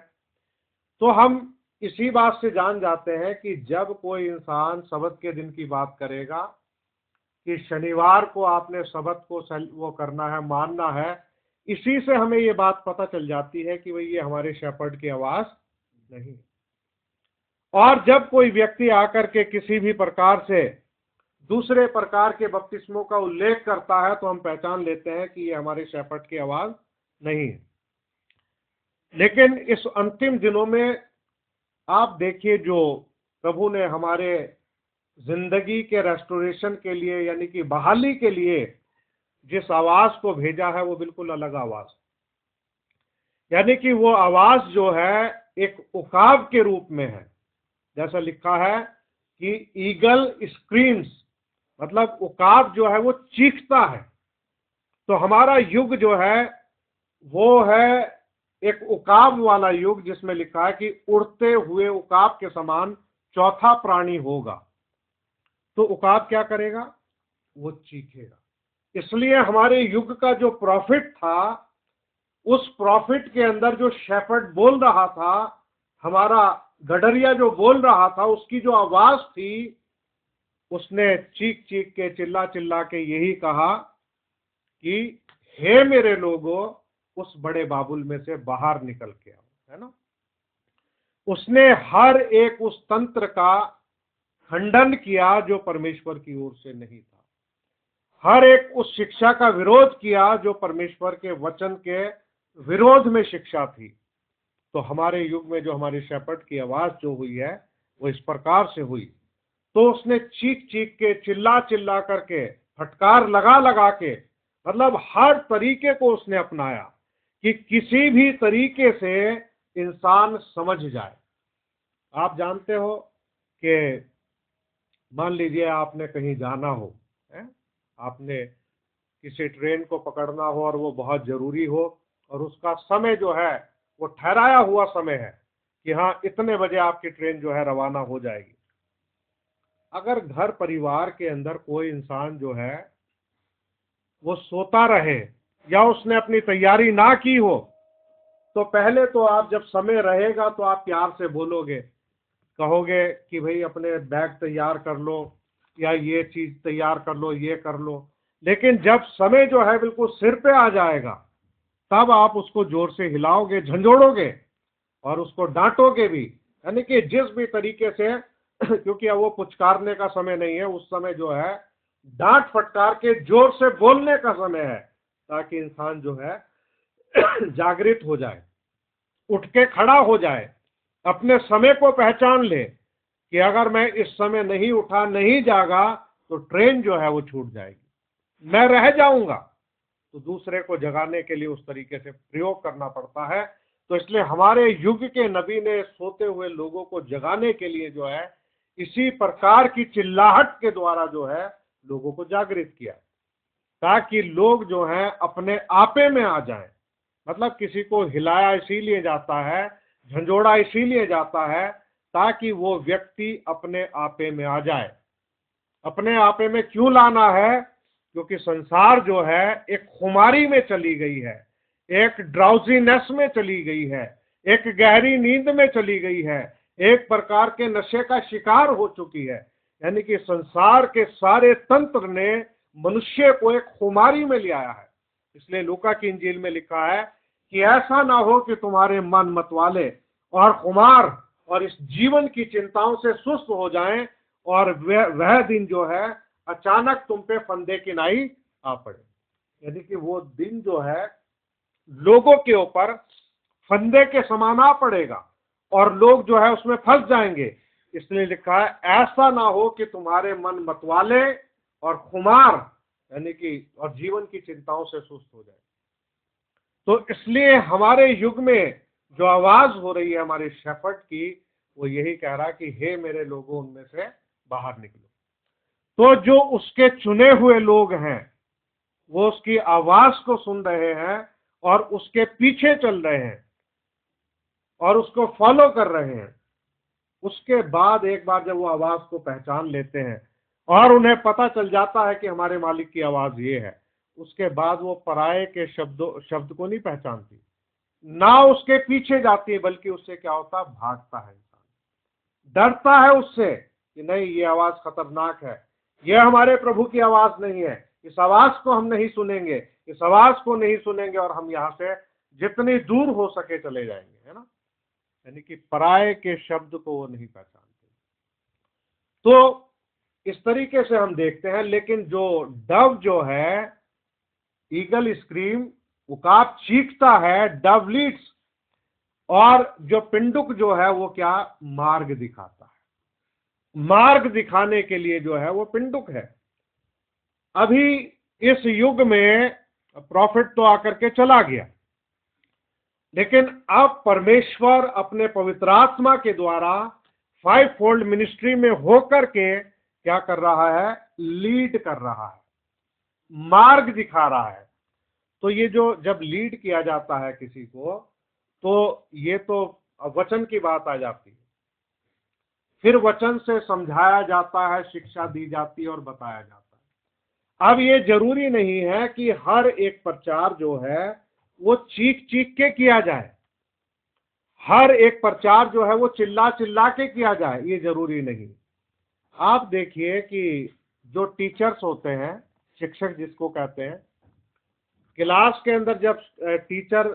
A: तो हम इसी बात से जान जाते हैं कि जब कोई इंसान सबत के दिन की बात करेगा कि शनिवार को आपने सबत को वो करना है, मानना है, इसी से हमें ये बात पता चल जाती है कि भाई ये हमारे शेपर्ड की आवाज नहीं। और जब कोई व्यक्ति आकर के किसी भी प्रकार से दूसरे प्रकार के बपतिस्मों का उल्लेख करता है तो हम पहचान लेते हैं कि ये हमारे शेपर्ड की आवाज नहीं है। लेकिन इस अंतिम दिनों में आप देखिए, जो प्रभु ने हमारे जिंदगी के रेस्टोरेशन के लिए, यानी कि बहाली के लिए जिस आवाज को भेजा है, वो बिल्कुल अलग आवाज, यानी कि वो आवाज जो है एक उकाब के रूप में है। जैसा लिखा है कि ईगल स्क्रीम्स, मतलब उकाब जो है वो चीखता है। तो हमारा युग जो है वो है एक उकाब वाला युग, जिसमें लिखा है कि उड़ते हुए उकाब के समान चौथा प्राणी होगा। तो उकाब क्या करेगा? वो चीखेगा। इसलिए हमारे युग का जो प्रॉफिट था, उस प्रॉफिट के अंदर जो शेपर्ड बोल रहा था, हमारा गडरिया जो बोल रहा था, उसकी जो आवाज थी, उसने चीख चीख के, चिल्ला चिल्ला के यही कहा कि हे मेरे लोगों, उस बड़े बाबुल में से बाहर निकल के आओ, है ना? उसने हर एक उस तंत्र का खंडन किया जो परमेश्वर की ओर से नहीं था। हर एक उस शिक्षा का विरोध किया जो परमेश्वर के वचन के विरोध में शिक्षा थी। तो हमारे युग में जो हमारे शेपर्ड की आवाज जो हुई है, वो इस प्रकार से हुई। तो उसने चीख चीख के, चिल्ला चिल्ला करके, फटकार लगा लगा के, मतलब हर तरीके को उसने अपनाया कि किसी भी तरीके से इंसान समझ जाए। आप जानते हो कि मान लीजिए आपने कहीं जाना हो, है? आपने किसी ट्रेन को पकड़ना हो और वो बहुत जरूरी हो, और उसका समय जो है वो ठहराया हुआ समय है कि हाँ इतने बजे आपकी ट्रेन जो है रवाना हो जाएगी। अगर घर परिवार के अंदर कोई इंसान जो है वो सोता रहे या उसने अपनी तैयारी ना की हो, तो पहले तो आप जब समय रहेगा तो आप प्यार से बोलोगे, कहोगे कि भाई अपने बैग तैयार कर लो, या ये चीज तैयार कर लो, ये कर लो। लेकिन जब समय जो है बिल्कुल सिर पे आ जाएगा, तब आप उसको जोर से हिलाओगे, झंझोड़ोगे और उसको डांटोगे भी, यानी कि जिस भी तरीके से क्योंकि अब वो पुचकारने का समय नहीं है, उस समय जो है डांट फटकार के जोर से बोलने का समय है, ताकि इंसान जो है जागृत हो जाए, उठ के खड़ा हो जाए, अपने समय को पहचान ले कि अगर मैं इस समय नहीं उठा, नहीं जागा, तो ट्रेन जो है वो छूट जाएगी, मैं रह जाऊंगा। तो दूसरे को जगाने के लिए उस तरीके से प्रयोग करना पड़ता है। तो इसलिए हमारे युग के नबी ने सोते हुए लोगों को जगाने के लिए जो है इसी प्रकार की चिल्लाहट के द्वारा जो है लोगों को जागृत किया, ताकि लोग जो हैं अपने आपे में आ जाएं। मतलब किसी को हिलाया इसीलिए जाता है, झंझोड़ा इसीलिए जाता है, ताकि वो व्यक्ति अपने आपे में आ जाए। अपने आपे में क्यों लाना है? क्योंकि संसार जो है एक खुमारी में चली गई है, एक ड्राउजीनेस में चली गई है, एक गहरी नींद में चली गई है, एक प्रकार के नशे का शिकार हो चुकी है। यानी कि संसार के सारे तंत्र ने मनुष्य को एक खुमारी में ले आया है। इसलिए लूका की इंजील में लिखा है कि ऐसा ना हो कि तुम्हारे मन मतवाले और खुमार और इस जीवन की चिंताओं से सुस्त हो जाएं, और वह दिन जो है अचानक तुम पे फंदे की नाई आ पड़े। यानी कि वो दिन जो है लोगों के ऊपर फंदे के समान आ पड़ेगा और लोग जो है उसमें फंस जाएंगे। इसलिए लिखा है ऐसा ना हो कि तुम्हारे मन मतवाले और खुमार, यानी कि और जीवन की चिंताओं से सुस्त हो जाए। तो इसलिए हमारे युग में जो आवाज हो रही है हमारे शेपर्ड की, वो यही कह रहा है कि हे मेरे लोगों, उनमें से बाहर निकलो। तो जो उसके चुने हुए लोग हैं वो उसकी आवाज को सुन रहे हैं और उसके पीछे चल रहे हैं और उसको फॉलो कर रहे हैं। उसके बाद एक बार जब वो आवाज को पहचान लेते हैं और उन्हें पता चल जाता है कि हमारे मालिक की आवाज ये है, उसके बाद वो पराये के शब्द को नहीं पहचानती, ना उसके पीछे जाती है, बल्कि उससे क्या होता है, भागता है इंसान, डरता है उससे कि नहीं, ये आवाज खतरनाक है, ये हमारे प्रभु की आवाज नहीं है, इस आवाज को हम नहीं सुनेंगे, इस आवाज को नहीं सुनेंगे और हम यहां से जितनी दूर हो सके चले जाएंगे, है ना। यानी कि पराये के शब्द को वो नहीं पहचानते। तो इस तरीके से हम देखते हैं। लेकिन जो डव जो है, ईगल स्क्रीम, उकाब चीखता है, डव लीड्स, और जो पिंडुक जो है वो क्या, मार्ग दिखाता है। मार्ग दिखाने के लिए जो है वो पिंडुक है। अभी इस युग में प्रॉफिट तो आकर के चला गया, लेकिन अब परमेश्वर अपने पवित्र आत्मा के द्वारा 5 फोल्ड मिनिस्ट्री में होकर के क्या कर रहा है, लीड कर रहा है, मार्ग दिखा रहा है। तो ये जो जब लीड किया जाता है किसी को, तो ये तो वचन की बात आ जाती है, फिर वचन से समझाया जाता है, शिक्षा दी जाती है और बताया जाता है। अब ये जरूरी नहीं है कि हर एक प्रचार जो है वो चीख चीख के किया जाए, हर एक प्रचार जो है वो चिल्ला चिल्ला के किया जाए, ये जरूरी नहीं। आप देखिए कि जो टीचर्स होते हैं, शिक्षक जिसको कहते हैं, क्लास के अंदर जब टीचर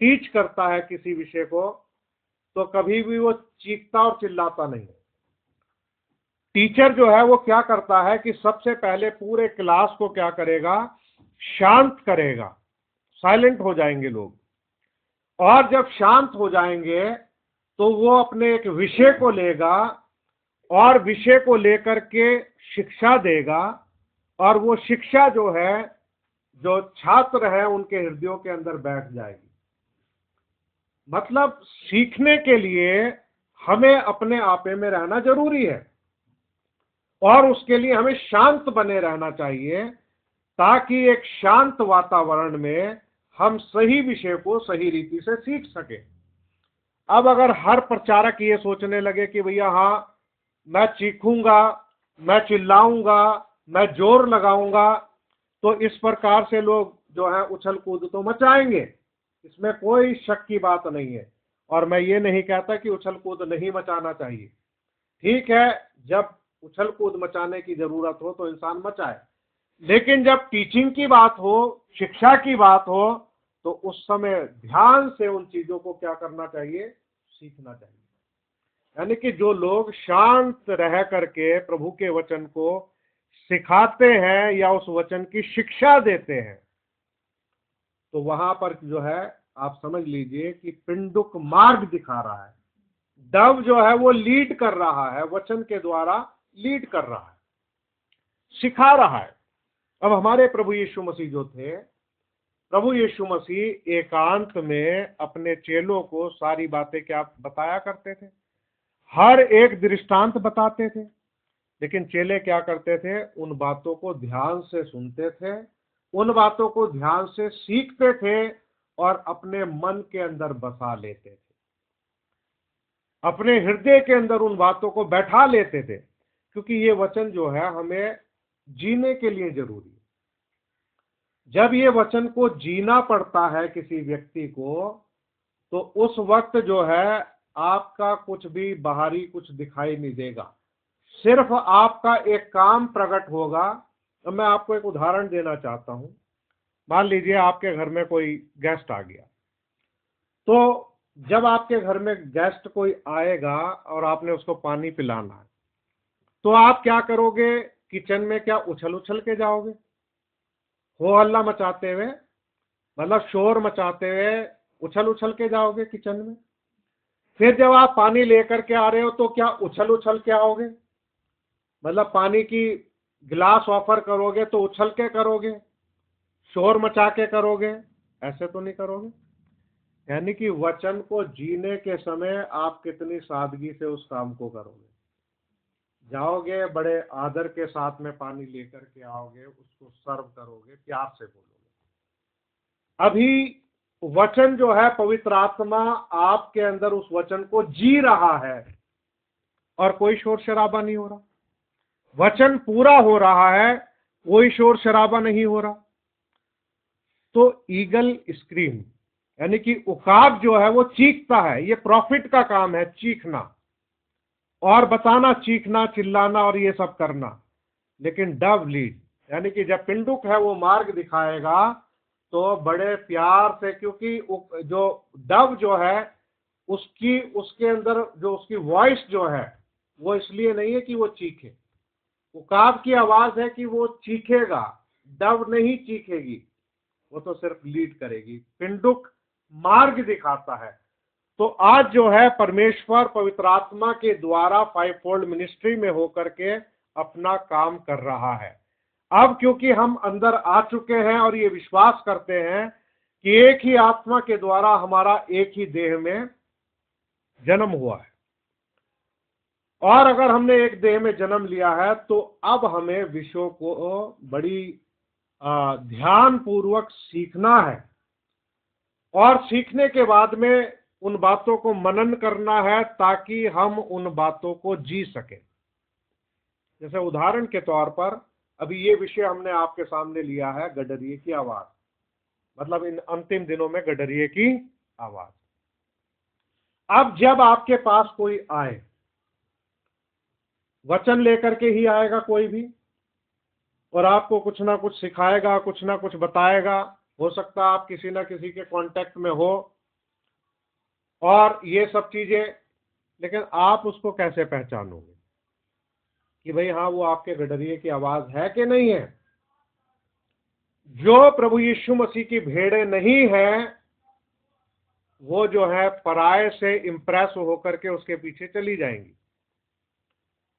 A: टीच करता है किसी विषय को, तो कभी भी वो चीखता और चिल्लाता नहीं। टीचर जो है वो क्या करता है कि सबसे पहले पूरे क्लास को क्या करेगा, शांत करेगा, साइलेंट हो जाएंगे लोग, और जब शांत हो जाएंगे तो वो अपने एक विषय को लेगा और विषय को लेकर के शिक्षा देगा, और वो शिक्षा जो है, जो छात्र है उनके हृदयों के अंदर बैठ जाएगी। मतलब सीखने के लिए हमें अपने आपे में रहना जरूरी है, और उसके लिए हमें शांत बने रहना चाहिए, ताकि एक शांत वातावरण में हम सही विषय को सही रीति से सीख सके। अब अगर हर प्रचारक ये सोचने लगे कि भैया हाँ, मैं चीखूंगा, मैं चिल्लाऊंगा, मैं जोर लगाऊंगा, तो इस प्रकार से लोग जो है उछल कूद तो मचाएंगे, इसमें कोई शक की बात नहीं है। और मैं ये नहीं कहता कि उछल कूद नहीं मचाना चाहिए, ठीक है, जब उछल कूद मचाने की जरूरत हो तो इंसान मचाए, लेकिन जब टीचिंग की बात हो, शिक्षा की बात हो, तो उस समय ध्यान से उन चीजों को क्या करना चाहिए, सीखना चाहिए। यानी कि जो लोग शांत रह करके प्रभु के वचन को सिखाते हैं या उस वचन की शिक्षा देते हैं, तो वहां पर जो है आप समझ लीजिए कि पिंडुक मार्ग दिखा रहा है, डव जो है वो लीड कर रहा है, वचन के द्वारा लीड कर रहा है, सिखा रहा है। अब हमारे प्रभु यीशु मसीह जो थे, प्रभु यीशु मसीह एकांत में अपने चेलों को सारी बातें क्या बताया करते थे, हर एक दृष्टांत बताते थे, लेकिन चेले क्या करते थे, उन बातों को ध्यान से सुनते थे, उन बातों को ध्यान से सीखते थे और अपने मन के अंदर बसा लेते थे, अपने हृदय के अंदर उन बातों को बैठा लेते थे, क्योंकि ये वचन जो है हमें जीने के लिए जरूरी है। जब ये वचन को जीना पड़ता है किसी व्यक्ति को, तो उस वक्त जो है आपका कुछ भी बाहरी कुछ दिखाई नहीं देगा, सिर्फ आपका एक काम प्रकट होगा। तो मैं आपको एक उदाहरण देना चाहता हूं। मान लीजिए आपके घर में कोई गेस्ट आ गया, तो जब आपके घर में गेस्ट कोई आएगा और आपने उसको पानी पिलाना है, तो आप क्या करोगे, किचन में क्या उछल उछल के जाओगे, हो हल्ला मचाते हुए, मतलब शोर मचाते हुए उछल उछल के जाओगे किचन में? फिर जब आप पानी लेकर के आ रहे हो तो क्या उछल उछल के आओगे, मतलब पानी की गिलास ऑफर करोगे तो उछल के करोगे, शोर मचा के करोगे? ऐसे तो नहीं करोगे। यानी कि वचन को जीने के समय आप कितनी सादगी से उस काम को करोगे। जाओगे, बड़े आदर के साथ में पानी लेकर के आओगे, उसको सर्व करोगे, प्यार से बोलोगे। अभी वचन जो है, पवित्र आत्मा आपके अंदर उस वचन को जी रहा है और कोई शोर शराबा नहीं हो रहा। वचन पूरा हो रहा है, कोई शोर शराबा नहीं हो रहा। तो ईगल स्क्रीम, यानी कि उकाब जो है वो चीखता है। ये प्रॉफिट का काम है, चीखना और बताना, चीखना, चिल्लाना और ये सब करना। लेकिन डव लीड, यानी कि जब पिंडुक है वो मार्ग दिखाएगा तो बड़े प्यार से, क्योंकि जो डव जो है उसकी, उसके अंदर जो उसकी वॉइस जो है वो इसलिए नहीं है कि वो चीखे। उकाब की आवाज है कि वो चीखेगा, डव नहीं चीखेगी, वो तो सिर्फ लीड करेगी। पिंडुक मार्ग दिखाता है। तो आज जो है परमेश्वर पवित्र आत्मा के द्वारा 5-fold मिनिस्ट्री में होकर के अपना काम कर रहा है। अब क्योंकि हम अंदर आ चुके हैं और ये विश्वास करते हैं कि एक ही आत्मा के द्वारा हमारा एक ही देह में जन्म हुआ है, और अगर हमने एक देह में जन्म लिया है तो अब हमें विषयों को बड़ी ध्यान पूर्वक सीखना है, और सीखने के बाद में उन बातों को मनन करना है ताकि हम उन बातों को जी सकें। जैसे उदाहरण के तौर पर अभी ये विषय हमने आपके सामने लिया है, गडरिये की आवाज, मतलब इन अंतिम दिनों में गडरिये की आवाज। अब जब आपके पास कोई आए, वचन लेकर के ही आएगा कोई भी, और आपको कुछ ना कुछ सिखाएगा, कुछ ना कुछ बताएगा। हो सकता है आप किसी ना किसी के कांटेक्ट में हो और ये सब चीजें, लेकिन आप उसको कैसे पहचानोगे कि भाई हाँ वो आपके गडरिये की आवाज है कि नहीं है? जो प्रभु यीशु मसीह की भेड़ें नहीं है वो जो है पराये से इंप्रेस होकर के उसके पीछे चली जाएंगी।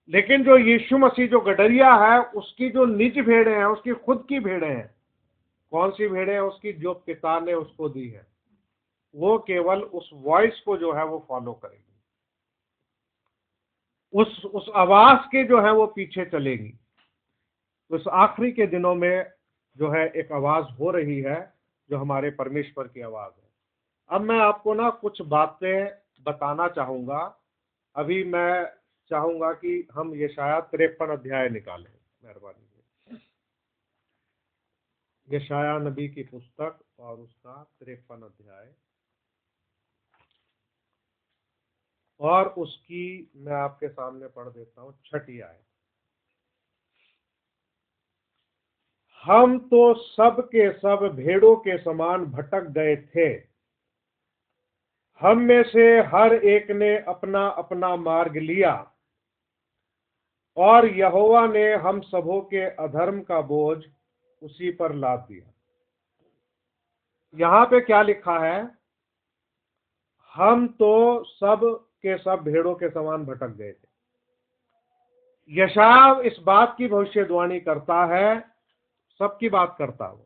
A: लेकिन जो यीशु मसीह जो गडरिया है, उसकी जो निज भेड़ें हैं, उसकी खुद की भेड़ें हैं। कौन सी भेड़ें हैं उसकी? जो पिता ने उसको दी है। वो केवल उस वॉइस को जो है वो फॉलो करेगी, उस आवाज के जो है वो पीछे चलेगी। तो इस आखिरी के दिनों में जो है एक आवाज हो रही है जो हमारे परमेश्वर की आवाज है। अब मैं आपको ना कुछ बातें बताना चाहूंगा। अभी मैं चाहूंगा कि हम यशाया 53 अध्याय निकालें, मेहरबानी से। यशाया नबी की पुस्तक और उसका 53 अध्याय, और उसकी मैं आपके सामने पढ़ देता हूं 6ठी आयत। हम तो सब के सब भेड़ों के समान भटक गए थे, हम में से हर एक ने अपना अपना मार्ग लिया, और यहोवा ने हम सबों के अधर्म का बोझ उसी पर लाद दिया। यहां पे क्या लिखा है? हम तो सब के सब भेड़ों के समान भटक गए थे। यशायाह इस बात की भविष्यवाणी करता है, सबकी बात करता है,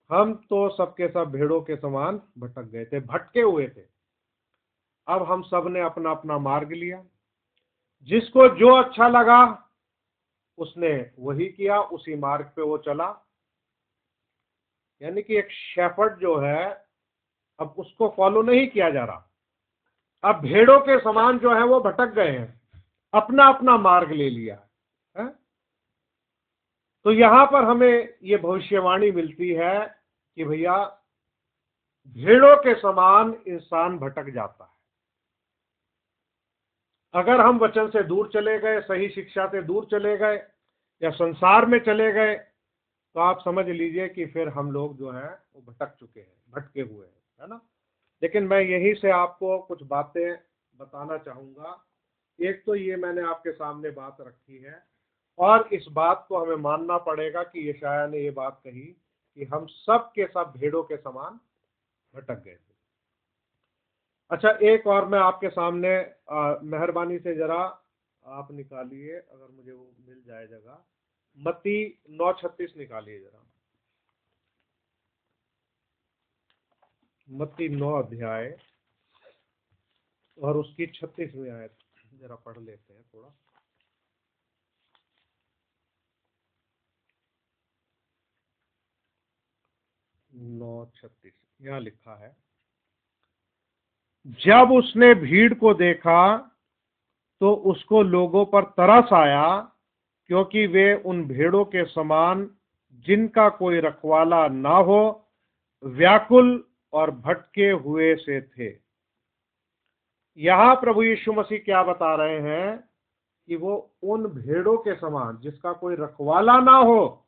A: हम तो सबके सब भेड़ों के समान भटक गए थे, भटके हुए थे। अब हम सब ने अपना अपना मार्ग लिया, जिसको जो अच्छा लगा उसने वही किया, उसी मार्ग पे वो चला। यानी कि एक शेफर्ड जो है, अब उसको फॉलो नहीं किया जा रहा। अब भेड़ों के समान जो है वो भटक गए हैं, अपना अपना मार्ग ले लिया है। तो यहां पर हमें ये भविष्यवाणी मिलती है कि भैया भेड़ों के समान इंसान भटक जाता है। अगर हम वचन से दूर चले गए, सही शिक्षा से दूर चले गए, या संसार में चले गए, तो आप समझ लीजिए कि फिर हम लोग जो है वो भटक चुके हैं, भटके हुए हैं, है ना। लेकिन मैं यहीं से आपको कुछ बातें बताना चाहूंगा। एक तो ये मैंने आपके सामने बात रखी है, और इस बात को हमें मानना पड़ेगा कि यशायाह ने ये बात कही कि हम सब के सब भेड़ों के समान भटक गए थे। अच्छा, एक और मैं आपके सामने मेहरबानी से जरा आप निकालिए, अगर मुझे वो मिल जाए जगह, मत्ती 9:36 निकालिए जरा। मत्ती 9 अध्याय और उसकी 36वीं आयत जरा पढ़ लेते हैं थोड़ा। और 36 यहाँ लिखा है, जब उसने भीड़ को देखा तो उसको लोगों पर तरस आया, क्योंकि वे उन भेड़ों के समान जिनका कोई रखवाला ना हो, व्याकुल और भटके हुए से थे। यहां प्रभु यीशु मसीह क्या बता रहे हैं कि वो उन भेड़ों के समान जिसका कोई रखवाला ना हो,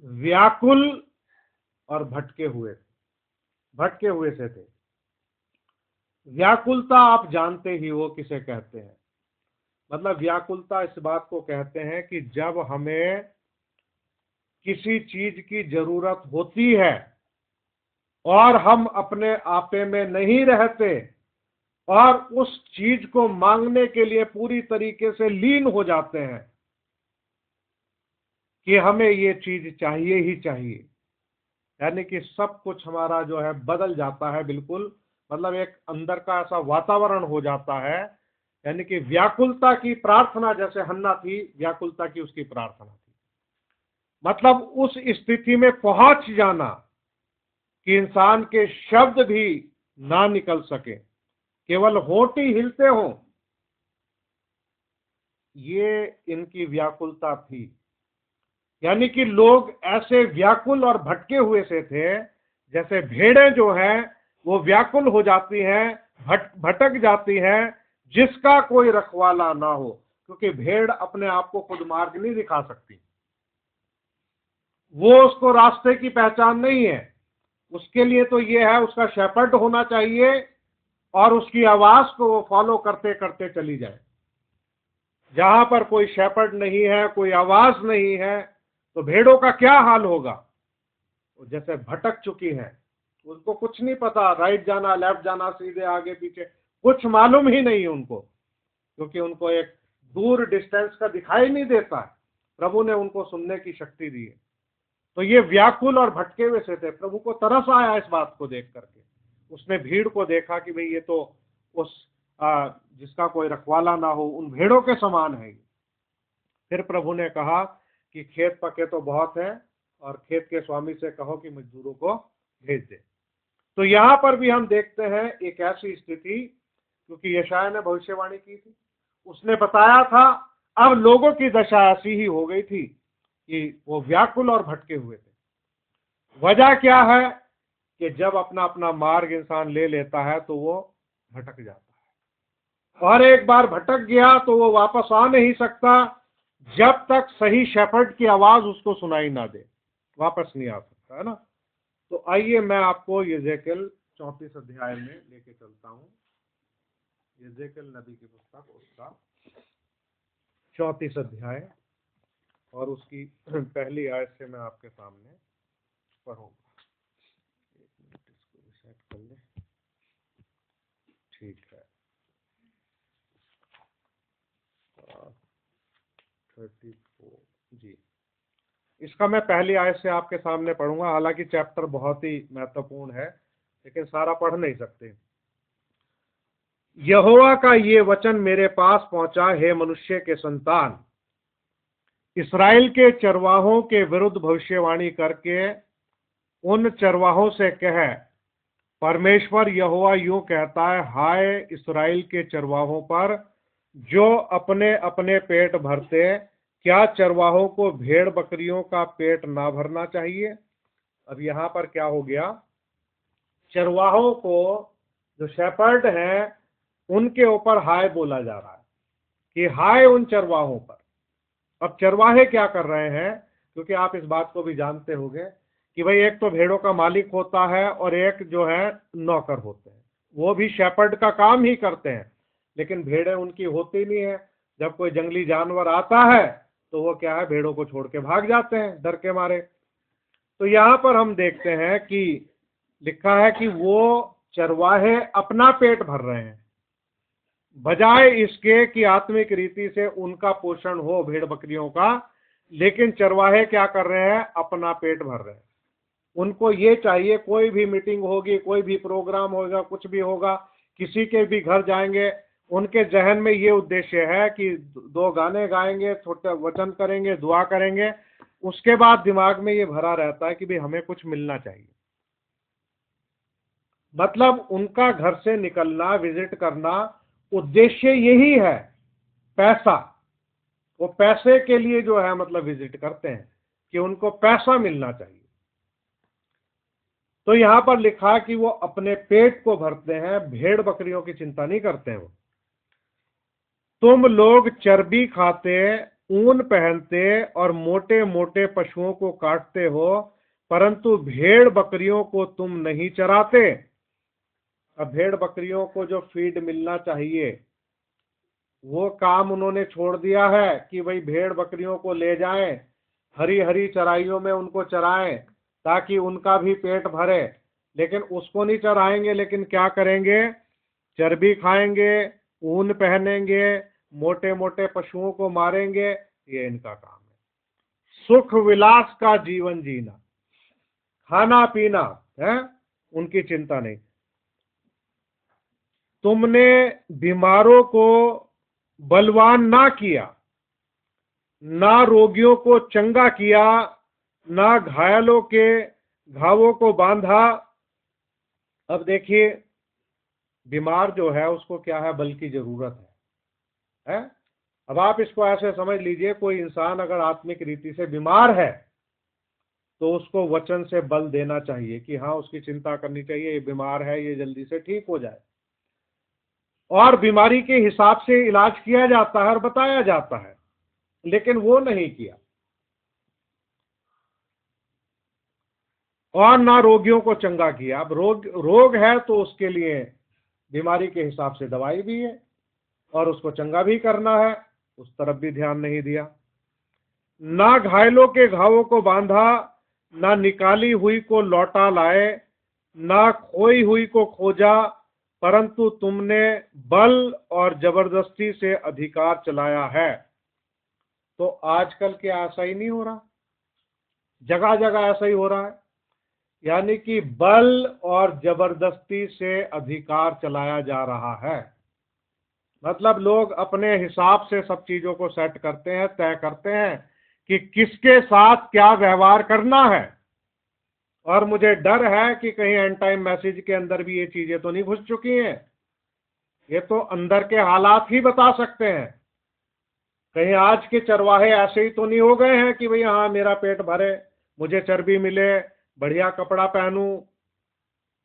A: व्याकुल और भटके हुए से थे। व्याकुलता आप जानते ही हो किसे कहते हैं। मतलब व्याकुलता इस बात को कहते हैं कि जब हमें किसी चीज की जरूरत होती है और हम अपने आपे में नहीं रहते और उस चीज को मांगने के लिए पूरी तरीके से लीन हो जाते हैं कि हमें ये चीज चाहिए ही चाहिए, यानी कि सब कुछ हमारा जो है बदल जाता है बिल्कुल। मतलब एक अंदर का ऐसा वातावरण हो जाता है, यानी कि व्याकुलता की प्रार्थना, जैसे हन्ना थी, व्याकुलता की उसकी प्रार्थना थी। मतलब उस स्थिति में पहुंच जाना कि इंसान के शब्द भी ना निकल सके, केवल होंठ ही हिलते हों, ये इनकी व्याकुलता थी। यानी कि लोग ऐसे व्याकुल और भटके हुए से थे, जैसे भेड़ें जो हैं वो व्याकुल हो जाती हैं, भटक जाती हैं, जिसका कोई रखवाला ना हो। क्योंकि भेड़ अपने आप को खुद मार्ग नहीं दिखा सकती, वो उसको रास्ते की पहचान नहीं है। उसके लिए तो ये है, उसका शेपर्ड होना चाहिए और उसकी आवाज को वो फॉलो करते करते चली जाए। जहां पर कोई शेपर्ड नहीं है, कोई आवाज नहीं है, तो भेड़ों का क्या हाल होगा? जैसे भटक चुकी हैं, उनको कुछ नहीं पता, राइट जाना, लेफ्ट जाना, सीधे आगे पीछे, कुछ मालूम ही नहीं उनको, क्योंकि उनको एक दूर डिस्टेंस का दिखाई नहीं देता है। प्रभु ने उनको सुनने की शक्ति दी है। तो ये व्याकुल और भटके हुए से थे। प्रभु को तरस आया इस बात को देख करके। उसने भीड़ को देखा कि भाई ये तो उस जिसका कोई रखवाला ना हो, उन भेड़ों के समान है। फिर प्रभु ने कहा कि खेत पके तो बहुत है और खेत के स्वामी से कहो कि मजदूरों को भेज दे। तो यहां पर भी हम देखते हैं एक ऐसी स्थिति, क्योंकि यशायाह ने भविष्यवाणी की थी, उसने बताया था, अब लोगों की दशा ऐसी ही हो गई थी कि वो व्याकुल और भटके हुए थे। वजह क्या है कि जब अपना अपना मार्ग इंसान ले लेता है तो वो भटक जाता है, और एक बार भटक गया तो वो वापस आ नहीं सकता जब तक सही शेफर्ड की आवाज उसको सुनाई ना दे, वापस नहीं आ सकता, है ना। तो आइए मैं आपको यजेकिएल 34 अध्याय में लेके चलता हूं। यजेकिएल नबी की पुस्तक, उसका 34 अध्याय और उसकी पहली आयत से मैं आपके सामने पढ़ूंगा। एक मिनट, इसको रिसेट कर ले। ठीक है, 34 जी। इसका मैं पहली आयत से आपके सामने पढ़ूंगा। हालांकि चैप्टर बहुत ही महत्वपूर्ण है, लेकिन सारा पढ़ नहीं सकते। यहोवा का ये वचन मेरे पास पहुंचा, हे मनुष्य के संतान, इस्राएल के चरवाहों के विरुद्ध भविष्यवाणी करके उन चरवाहों से कह, परमेश्वर यहोवा यूं कहता है, हाय इस्राएल के चरवाहों पर जो अपने अपने पेट भरते, क्या चरवाहों को भेड़ बकरियों का पेट ना भरना चाहिए? अब यहां पर क्या हो गया, चरवाहों को, जो शेपर्ड हैं, उनके ऊपर हाय बोला जा रहा है कि हाय उन चरवाहों पर। अब चरवाहे क्या कर रहे हैं, क्योंकि आप इस बात को भी जानते होंगे कि भाई एक तो भेड़ों का मालिक होता है और एक जो है नौकर होते हैं, वो भी शेपर्ड का काम ही करते हैं, लेकिन भेड़ें उनकी होती नहीं है। जब कोई जंगली जानवर आता है तो वो क्या है, भेड़ों को छोड़ के भाग जाते हैं डर के मारे। तो यहां पर हम देखते हैं कि लिखा है कि वो चरवाहे अपना पेट भर रहे हैं, बजाय इसके कि आत्मिक रीति से उनका पोषण हो भेड़ बकरियों का। लेकिन चरवाहे क्या कर रहे हैं, अपना पेट भर रहे हैं। उनको ये चाहिए, कोई भी मीटिंग होगी, कोई भी प्रोग्राम होगा, कुछ भी होगा, किसी के भी घर जाएंगे, उनके जहन में ये उद्देश्य है कि 2 गाने गाएंगे, छोटे वचन करेंगे, दुआ करेंगे, उसके बाद दिमाग में ये भरा रहता है कि भाई हमें कुछ मिलना चाहिए। मतलब उनका घर से निकलना, विजिट करना, उद्देश्य यही है, पैसा। वो पैसे के लिए जो है मतलब विजिट करते हैं कि उनको पैसा मिलना चाहिए। तो यहां पर लिखा कि वो अपने पेट को भरते हैं, भेड़ बकरियों की चिंता नहीं करते हैं वो। तुम लोग चर्बी खाते, ऊन पहनते और मोटे मोटे पशुओं को काटते हो, परंतु भेड़ बकरियों को तुम नहीं चराते। अब भेड़ बकरियों को जो फीड मिलना चाहिए वो काम उन्होंने छोड़ दिया है कि भाई भेड़ बकरियों को ले जाएं, हरी हरी चराइयों में उनको चराएं ताकि उनका भी पेट भरे, लेकिन उसको नहीं चराएंगे, लेकिन क्या करेंगे, चर्बी खाएंगे, ऊन पहनेंगे, मोटे मोटे पशुओं को मारेंगे, ये इनका काम है। सुख विलास का जीवन जीना, खाना पीना है, उनकी चिंता नहीं। तुमने बीमारों को बलवान ना किया, ना रोगियों को चंगा किया, ना घायलों के घावों को बांधा। अब देखिए, बीमार जो है उसको क्या है, बल की जरूरत है? अब आप इसको ऐसे समझ लीजिए, कोई इंसान अगर आत्मिक रीति से बीमार है तो उसको वचन से बल देना चाहिए कि हाँ, उसकी चिंता करनी चाहिए, ये बीमार है, ये जल्दी से ठीक हो जाए, और बीमारी के हिसाब से इलाज किया जाता है और बताया जाता है, लेकिन वो नहीं किया। और ना रोगियों को चंगा किया। अब रोग है तो उसके लिए बीमारी के हिसाब से दवाई भी है और उसको चंगा भी करना है, उस तरफ भी ध्यान नहीं दिया। ना घायलों के घावों को बांधा, ना निकाली हुई को लौटा लाए, ना खोई हुई को खोजा, परंतु तुमने बल और जबरदस्ती से अधिकार चलाया है। तो आजकल क्या ऐसा ही नहीं हो रहा? जगह जगह ऐसा ही हो रहा है, यानी कि बल और जबरदस्ती से अधिकार चलाया जा रहा है। मतलब लोग अपने हिसाब से सब चीजों को सेट करते हैं, तय करते हैं कि किसके साथ क्या व्यवहार करना है। और मुझे डर है कि कहीं एंड टाइम मैसेज के अंदर भी ये चीजें तो नहीं घुस चुकी हैं। ये तो अंदर के हालात ही बता सकते हैं। कहीं आज के चरवाहे ऐसे ही तो नहीं हो गए हैं कि भाई हाँ, मेरा पेट भरे, मुझे चर्बी मिले, बढ़िया कपड़ा पहनूं,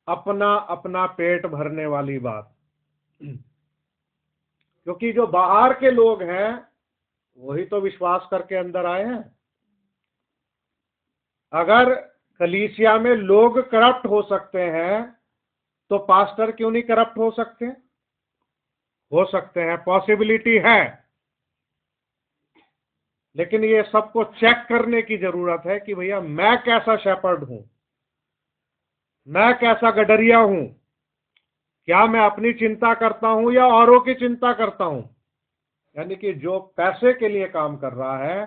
A: अपना अपना पेट भरने वाली बात। क्योंकि जो बाहर के लोग हैं वही तो विश्वास करके अंदर आए हैं। अगर कलीसिया में लोग करप्ट हो सकते हैं तो पास्टर क्यों नहीं करप्ट हो सकते? हो सकते हैं, पॉसिबिलिटी है, लेकिन ये सबको चेक करने की जरूरत है कि भैया मैं कैसा शेपर्ड हूं, मैं कैसा गडरिया हूं, क्या मैं अपनी चिंता करता हूं या औरों की चिंता करता हूं। यानी कि जो पैसे के लिए काम कर रहा है,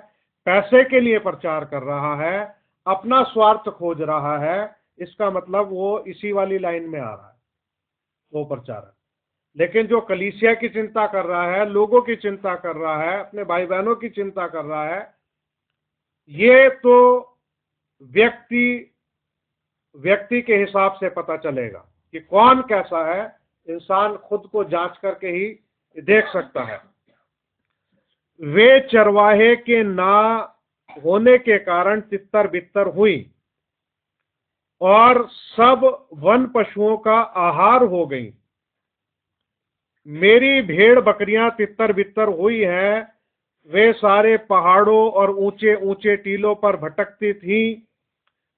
A: पैसे के लिए प्रचार कर रहा है, अपना स्वार्थ खोज रहा है, इसका मतलब वो इसी वाली लाइन में आ रहा है, वो प्रचारक। लेकिन जो कलीसिया की चिंता कर रहा है, लोगों की चिंता कर रहा है, अपने भाई बहनों की चिंता कर रहा है, ये तो व्यक्ति के हिसाब से पता चलेगा कि कौन कैसा है। इंसान खुद को जांच करके ही देख सकता है। वे चरवाहे के ना होने के कारण तितर बितर हुई और सब वन पशुओं का आहार हो गई। मेरी भेड़ बकरियां तितर बितर हुई हैं, वे सारे पहाड़ों और ऊंचे ऊंचे टीलों पर भटकती थी।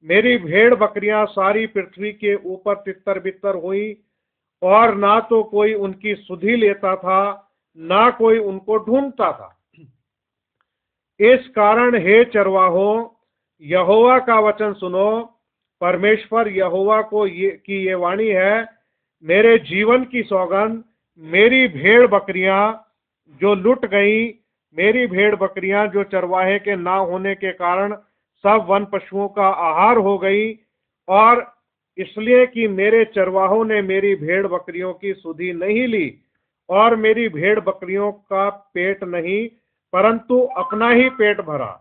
A: मेरी भेड़ बकरियां सारी पृथ्वी के ऊपर तितर बितर हुई और ना तो कोई उनकी सुधि लेता था, ना कोई उनको ढूंढता था। इस कारण हे चरवाहों, यहोवा का वचन सुनो। परमेश्वर यहोवा की ये वाणी है, मेरे जीवन की सौगंध, मेरी भेड़ बकरियां जो लुट गई, मेरी भेड़ बकरियां जो चरवाहे के ना होने के कारण सब वन पशुओं का आहार हो गई, और इसलिए कि मेरे चरवाहों ने मेरी भेड़ बकरियों की सुधि नहीं ली और मेरी भेड़ बकरियों का पेट नहीं परंतु अपना ही पेट भरा।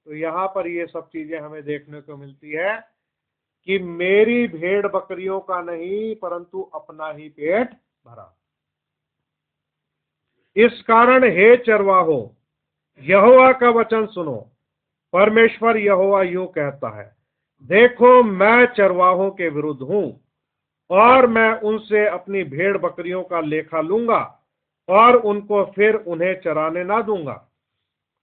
A: तो यहां पर ये सब चीजें हमें देखने को मिलती है कि मेरी भेड़ बकरियों का नहीं परंतु अपना ही पेट भरा। इस कारण हे चरवाहो, यहोवा का वचन सुनो। परमेश्वर यहोवा यूं कहता है, देखो मैं चरवाहों के विरुद्ध हूं और मैं उनसे अपनी भेड़ बकरियों का लेखा लूंगा और उनको फिर उन्हें चराने ना दूंगा।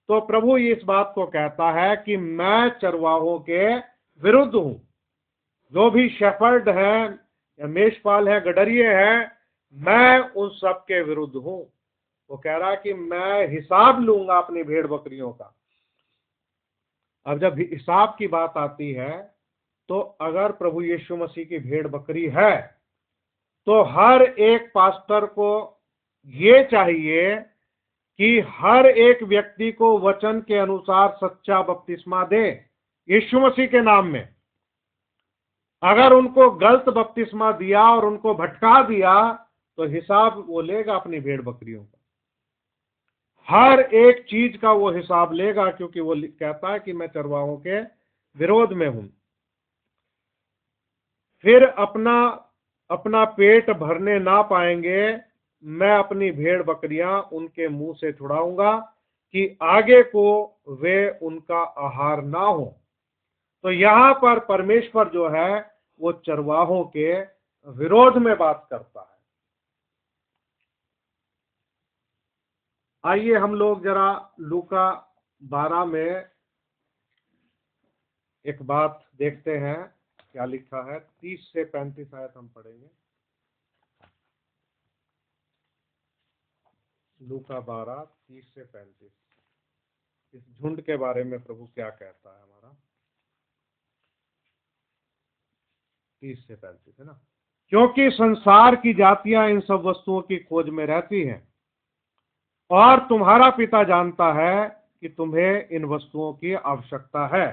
A: तो प्रभु इस बात को कहता है कि मैं चरवाहों के विरुद्ध हूं। जो भी शेफर्ड है या मेषपाल है, गडरिये हैं, मैं उन सब के विरुद्ध हूं। वो कह रहा कि मैं हिसाब लूंगा अपनी भेड़ बकरियों का। अब जब हिसाब की बात आती है तो अगर प्रभु यीशु मसीह की भेड़ बकरी है तो हर एक पास्टर को ये चाहिए कि हर एक व्यक्ति को वचन के अनुसार सच्चा बपतिस्मा दे यीशु मसीह के नाम में। अगर उनको गलत बपतिस्मा दिया और उनको भटका दिया तो हिसाब वो लेगा अपनी भेड़ बकरियों का। हर एक चीज का वो हिसाब लेगा, क्योंकि वो कहता है कि मैं चरवाहों के विरोध में हूं। फिर अपना पेट भरने ना पाएंगे, मैं अपनी भेड़ बकरियां उनके मुंह से छुड़ाऊंगा कि आगे को वे उनका आहार ना हो। तो यहां पर परमेश्वर जो है वो चरवाहों के विरोध में बात करता है। आइए हम लोग जरा लूका 12 में एक बात देखते हैं, क्या लिखा है। 30 से 35 आयत हम पढ़ेंगे। लूका 12 30 से 35। इस झुंड के बारे में प्रभु क्या कहता है हमारा। 30 से 35 है ना। क्योंकि संसार की जातियां इन सब वस्तुओं की खोज में रहती हैं और तुम्हारा पिता जानता है कि तुम्हें इन वस्तुओं की आवश्यकता है,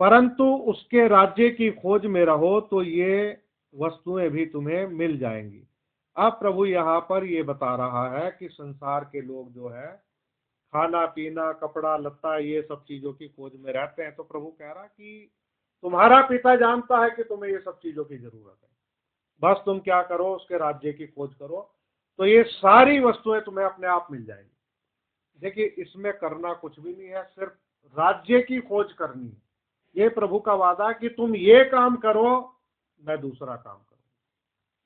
A: परंतु उसके राज्य की खोज में रहो तो ये वस्तुएं भी तुम्हें मिल जाएंगी। अब प्रभु यहाँ पर ये बता रहा है कि संसार के लोग जो है खाना पीना कपड़ा लत्ता ये सब चीजों की खोज में रहते हैं। तो प्रभु कह रहा कि तुम्हारा पिता जानता है कि तुम्हें ये सब चीजों की जरूरत है, बस तुम क्या करो, उसके राज्य की खोज करो तो ये सारी वस्तुएं तुम्हें अपने आप मिल जाएंगी। देखिए इसमें करना कुछ भी नहीं है, सिर्फ राज्य की खोज करनी है। ये प्रभु का वादा है कि तुम ये काम करो, मैं दूसरा काम करूं।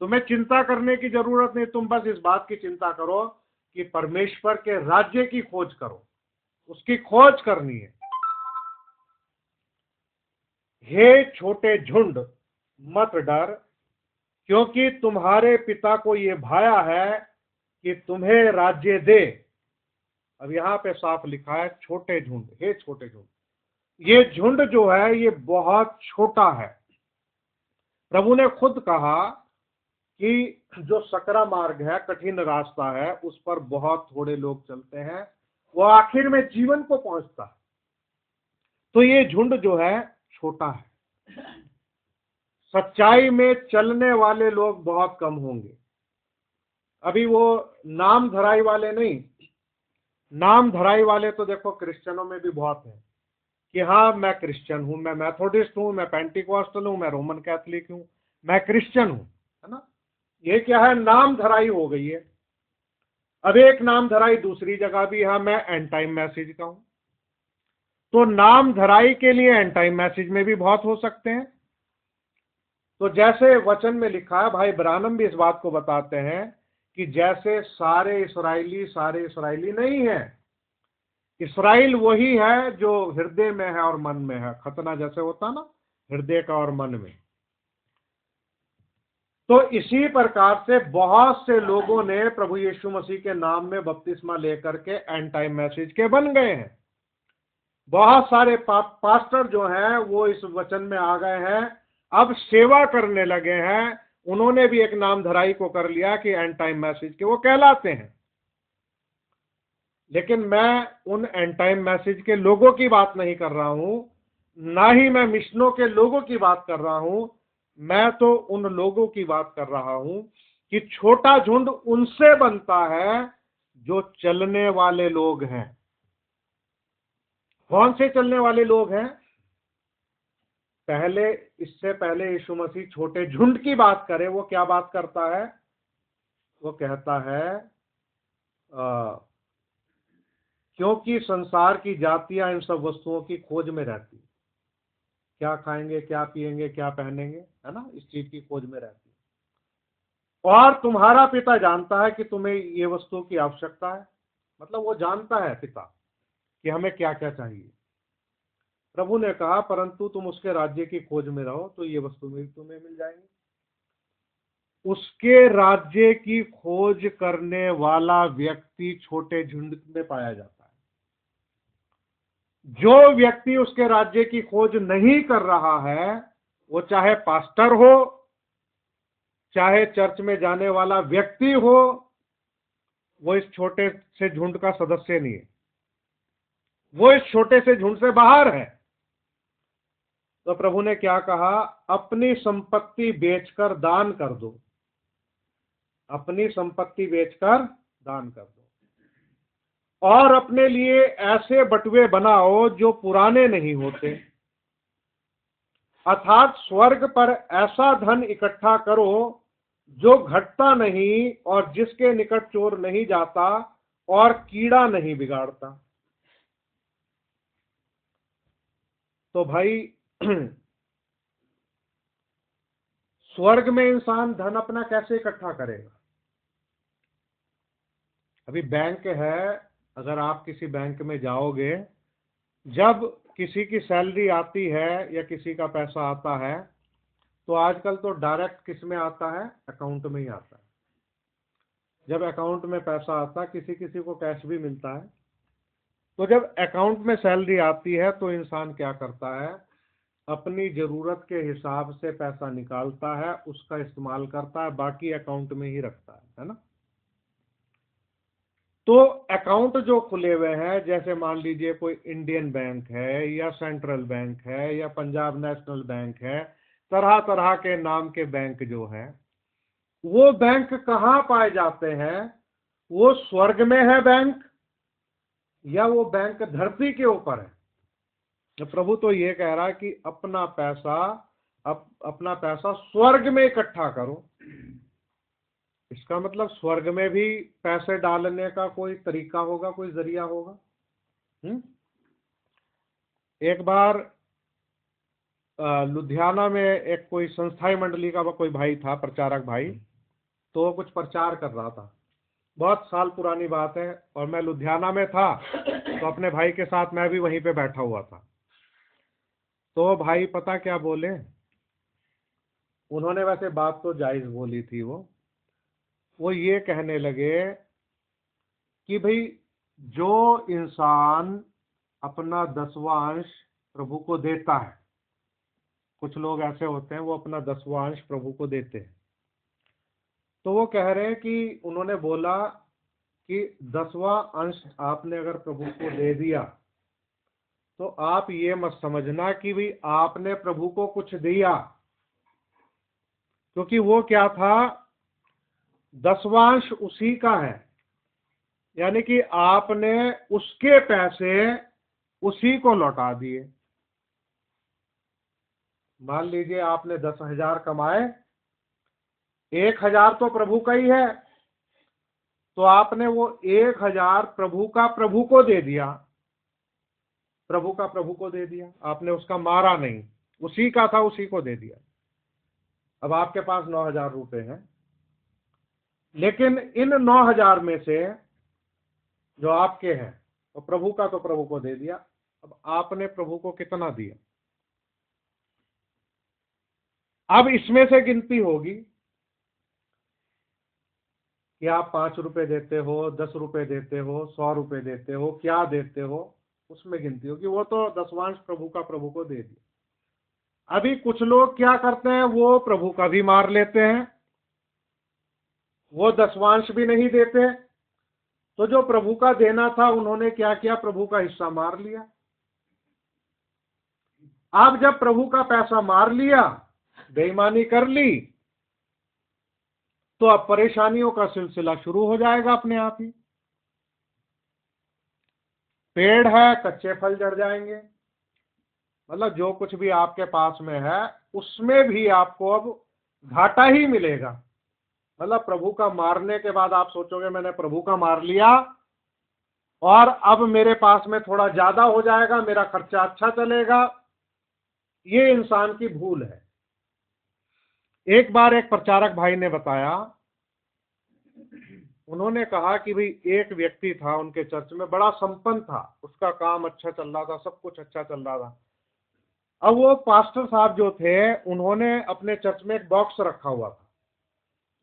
A: तुम्हें चिंता करने की जरूरत नहीं, तुम बस इस बात की चिंता करो कि परमेश्वर के राज्य की खोज करो, उसकी खोज करनी है। हे छोटे झुंड मत डर, क्योंकि तुम्हारे पिता को ये भाया है कि तुम्हें राज्य दे। अब यहां पे साफ लिखा है छोटे झुंड, हे छोटे झुंड। ये झुंड जो है ये बहुत छोटा है। प्रभु ने खुद कहा कि जो सकरा मार्ग है, कठिन रास्ता है, उस पर बहुत थोड़े लोग चलते हैं, वो आखिर में जीवन को पहुंचता है। तो ये झुंड जो है छोटा है। सच्चाई में चलने वाले लोग बहुत कम होंगे। अभी वो नाम धराई वाले नहीं, नाम धराई वाले तो देखो क्रिश्चियनों में भी बहुत हैं कि हाँ मैं क्रिश्चियन हूं, मैं मैथोडिस्ट हूं, मैं पेंटिकॉस्टल हूं, मैं रोमन कैथलिक हूं, मैं क्रिश्चियन हूं, है ना। ये क्या है, नाम धराई हो गई है। अब एक नाम धराई दूसरी जगह भी है, मैं एंड टाइम मैसेज का हूं। तो नाम धराई के लिए एंड टाइम मैसेज में भी बहुत हो सकते हैं। तो जैसे वचन में लिखा है, भाई ब्रानम भी इस बात को बताते हैं कि जैसे सारे इसराइली नहीं है। इसराइल वही है जो हृदय में है और मन में है। खतना जैसे होता ना, हृदय का और मन में। तो इसी प्रकार से बहुत से लोगों ने प्रभु यीशु मसीह के नाम में बपतिस्मा लेकर के एंड टाइम मैसेज के बन गए हैं। बहुत सारे पास्टर जो हैं वो इस वचन में आ गए हैं, अब सेवा करने लगे हैं। उन्होंने भी एक नाम धराई को कर लिया कि एंड टाइम मैसेज के वो कहलाते हैं। लेकिन मैं उन एंड टाइम मैसेज के लोगों की बात नहीं कर रहा हूं, ना ही मैं मिशनों के लोगों की बात कर रहा हूं। मैं तो उन लोगों की बात कर रहा हूं कि छोटा झुंड उनसे बनता है जो चलने वाले लोग हैं। कौन से चलने वाले लोग हैं? पहले, इससे पहले यीशु मसीह छोटे झुंड की बात करे, वो क्या बात करता है? वो कहता है क्योंकि संसार की जातियां इन सब वस्तुओं की खोज में रहती, क्या खाएंगे, क्या पिएंगे, क्या पहनेंगे, है ना, इस चीज की खोज में रहती, और तुम्हारा पिता जानता है कि तुम्हें ये वस्तुओं की आवश्यकता है। मतलब वो जानता है पिता कि हमें क्या क्या चाहिए। प्रभु ने कहा परंतु तुम उसके राज्य की खोज में रहो तो ये वस्तु भी तुम्हें मिल जाएंगी। उसके राज्य की खोज करने वाला व्यक्ति छोटे झुंड में पाया जाता है। जो व्यक्ति उसके राज्य की खोज नहीं कर रहा है, वो चाहे पास्टर हो, चाहे चर्च में जाने वाला व्यक्ति हो, वो इस छोटे से झुंड का सदस्य नहीं है, वो इस छोटे से झुंड से बाहर है। तो प्रभु ने क्या कहा? अपनी संपत्ति बेचकर दान कर दो, अपनी संपत्ति बेचकर दान कर दो, और अपने लिए ऐसे बटुए बनाओ जो पुराने नहीं होते, अर्थात स्वर्ग पर ऐसा धन इकट्ठा करो जो घटता नहीं और जिसके निकट चोर नहीं जाता और कीड़ा नहीं बिगाड़ता। तो भाई स्वर्ग में इंसान धन अपना कैसे इकट्ठा करेगा? अभी बैंक है, अगर आप किसी बैंक में जाओगे, जब किसी की सैलरी आती है या किसी का पैसा आता है, तो आजकल तो डायरेक्ट किस में आता है? अकाउंट में ही आता है। जब अकाउंट में पैसा आता है, किसी किसी को कैश भी मिलता है, तो जब अकाउंट में सैलरी आती है तो इंसान क्या करता है? अपनी जरूरत के हिसाब से पैसा निकालता है, उसका इस्तेमाल करता है, बाकी अकाउंट में ही रखता है ना। तो अकाउंट जो खुले हुए हैं, जैसे मान लीजिए कोई इंडियन बैंक है या सेंट्रल बैंक है या पंजाब नेशनल बैंक है, तरह तरह के नाम के बैंक जो है, वो बैंक कहाँ पाए जाते हैं? वो स्वर्ग में है बैंक, या वो बैंक धरती के ऊपर है? तो प्रभु तो ये कह रहा है कि अपना पैसा स्वर्ग में इकट्ठा करो। इसका मतलब स्वर्ग में भी पैसे डालने का कोई तरीका होगा, कोई जरिया होगा। एक बार लुधियाना में एक कोई संस्थाई मंडली का कोई भाई था, प्रचारक भाई, तो वो कुछ प्रचार कर रहा था, बहुत साल पुरानी बात है, और मैं लुधियाना में था, तो अपने भाई के साथ मैं भी वहीं पे बैठा हुआ था। तो भाई पता क्या बोले? उन्होंने वैसे बात तो जायज बोली थी, वो ये कहने लगे कि भाई जो इंसान अपना 10वां अंश प्रभु को देता है, कुछ लोग ऐसे होते हैं वो अपना 10वां अंश प्रभु को देते हैं, तो वो कह रहे हैं कि उन्होंने बोला कि 10वां अंश आपने अगर प्रभु को दे दिया तो आप ये मत समझना कि भाई आपने प्रभु को कुछ दिया, क्योंकि वो क्या था? 10वां अंश उसी का है, यानी कि आपने उसके पैसे उसी को लौटा दिए। मान लीजिए आपने 10,000 कमाए, 1,000 तो प्रभु का ही है, तो आपने वो 1,000 प्रभु को दे दिया, प्रभु को दे दिया, आपने उसका मारा नहीं, उसी का था, उसी को दे दिया। अब आपके पास 9,000 रुपए हैं, लेकिन इन 9,000 में से जो आपके हैं तो प्रभु का तो प्रभु को दे दिया। अब आपने प्रभु को कितना दिया? अब इसमें से गिनती होगी कि आप 5 रुपए देते हो, 10 रुपए देते हो, 100 रुपए देते हो, क्या देते हो, उसमें गिनती होगी। वो तो 10वां अंश प्रभु को दे दिया। अभी कुछ लोग क्या करते हैं? वो प्रभु का भी मार लेते हैं, वो 10वां अंश भी नहीं देते, तो जो प्रभु का देना था उन्होंने क्या किया? प्रभु का हिस्सा मार लिया। अब जब प्रभु का पैसा मार लिया, बेईमानी कर ली, तो अब परेशानियों का सिलसिला शुरू हो जाएगा अपने आप ही। पेड़ है, कच्चे फल झड़ जाएंगे, मतलब जो कुछ भी आपके पास में है उसमें भी आपको अब घाटा ही मिलेगा। मतलब प्रभु का मारने के बाद आप सोचोगे मैंने प्रभु का मार लिया और अब मेरे पास में थोड़ा ज्यादा हो जाएगा, मेरा खर्चा अच्छा चलेगा। ये इंसान की भूल है। एक बार एक प्रचारक भाई ने बताया, उन्होंने कहा कि भाई एक व्यक्ति था उनके चर्च में, बड़ा संपन्न था, उसका काम अच्छा चल रहा था, सब कुछ अच्छा चल रहा था। अब वो पास्टर साहब जो थे उन्होंने अपने चर्च में एक बॉक्स रखा हुआ था।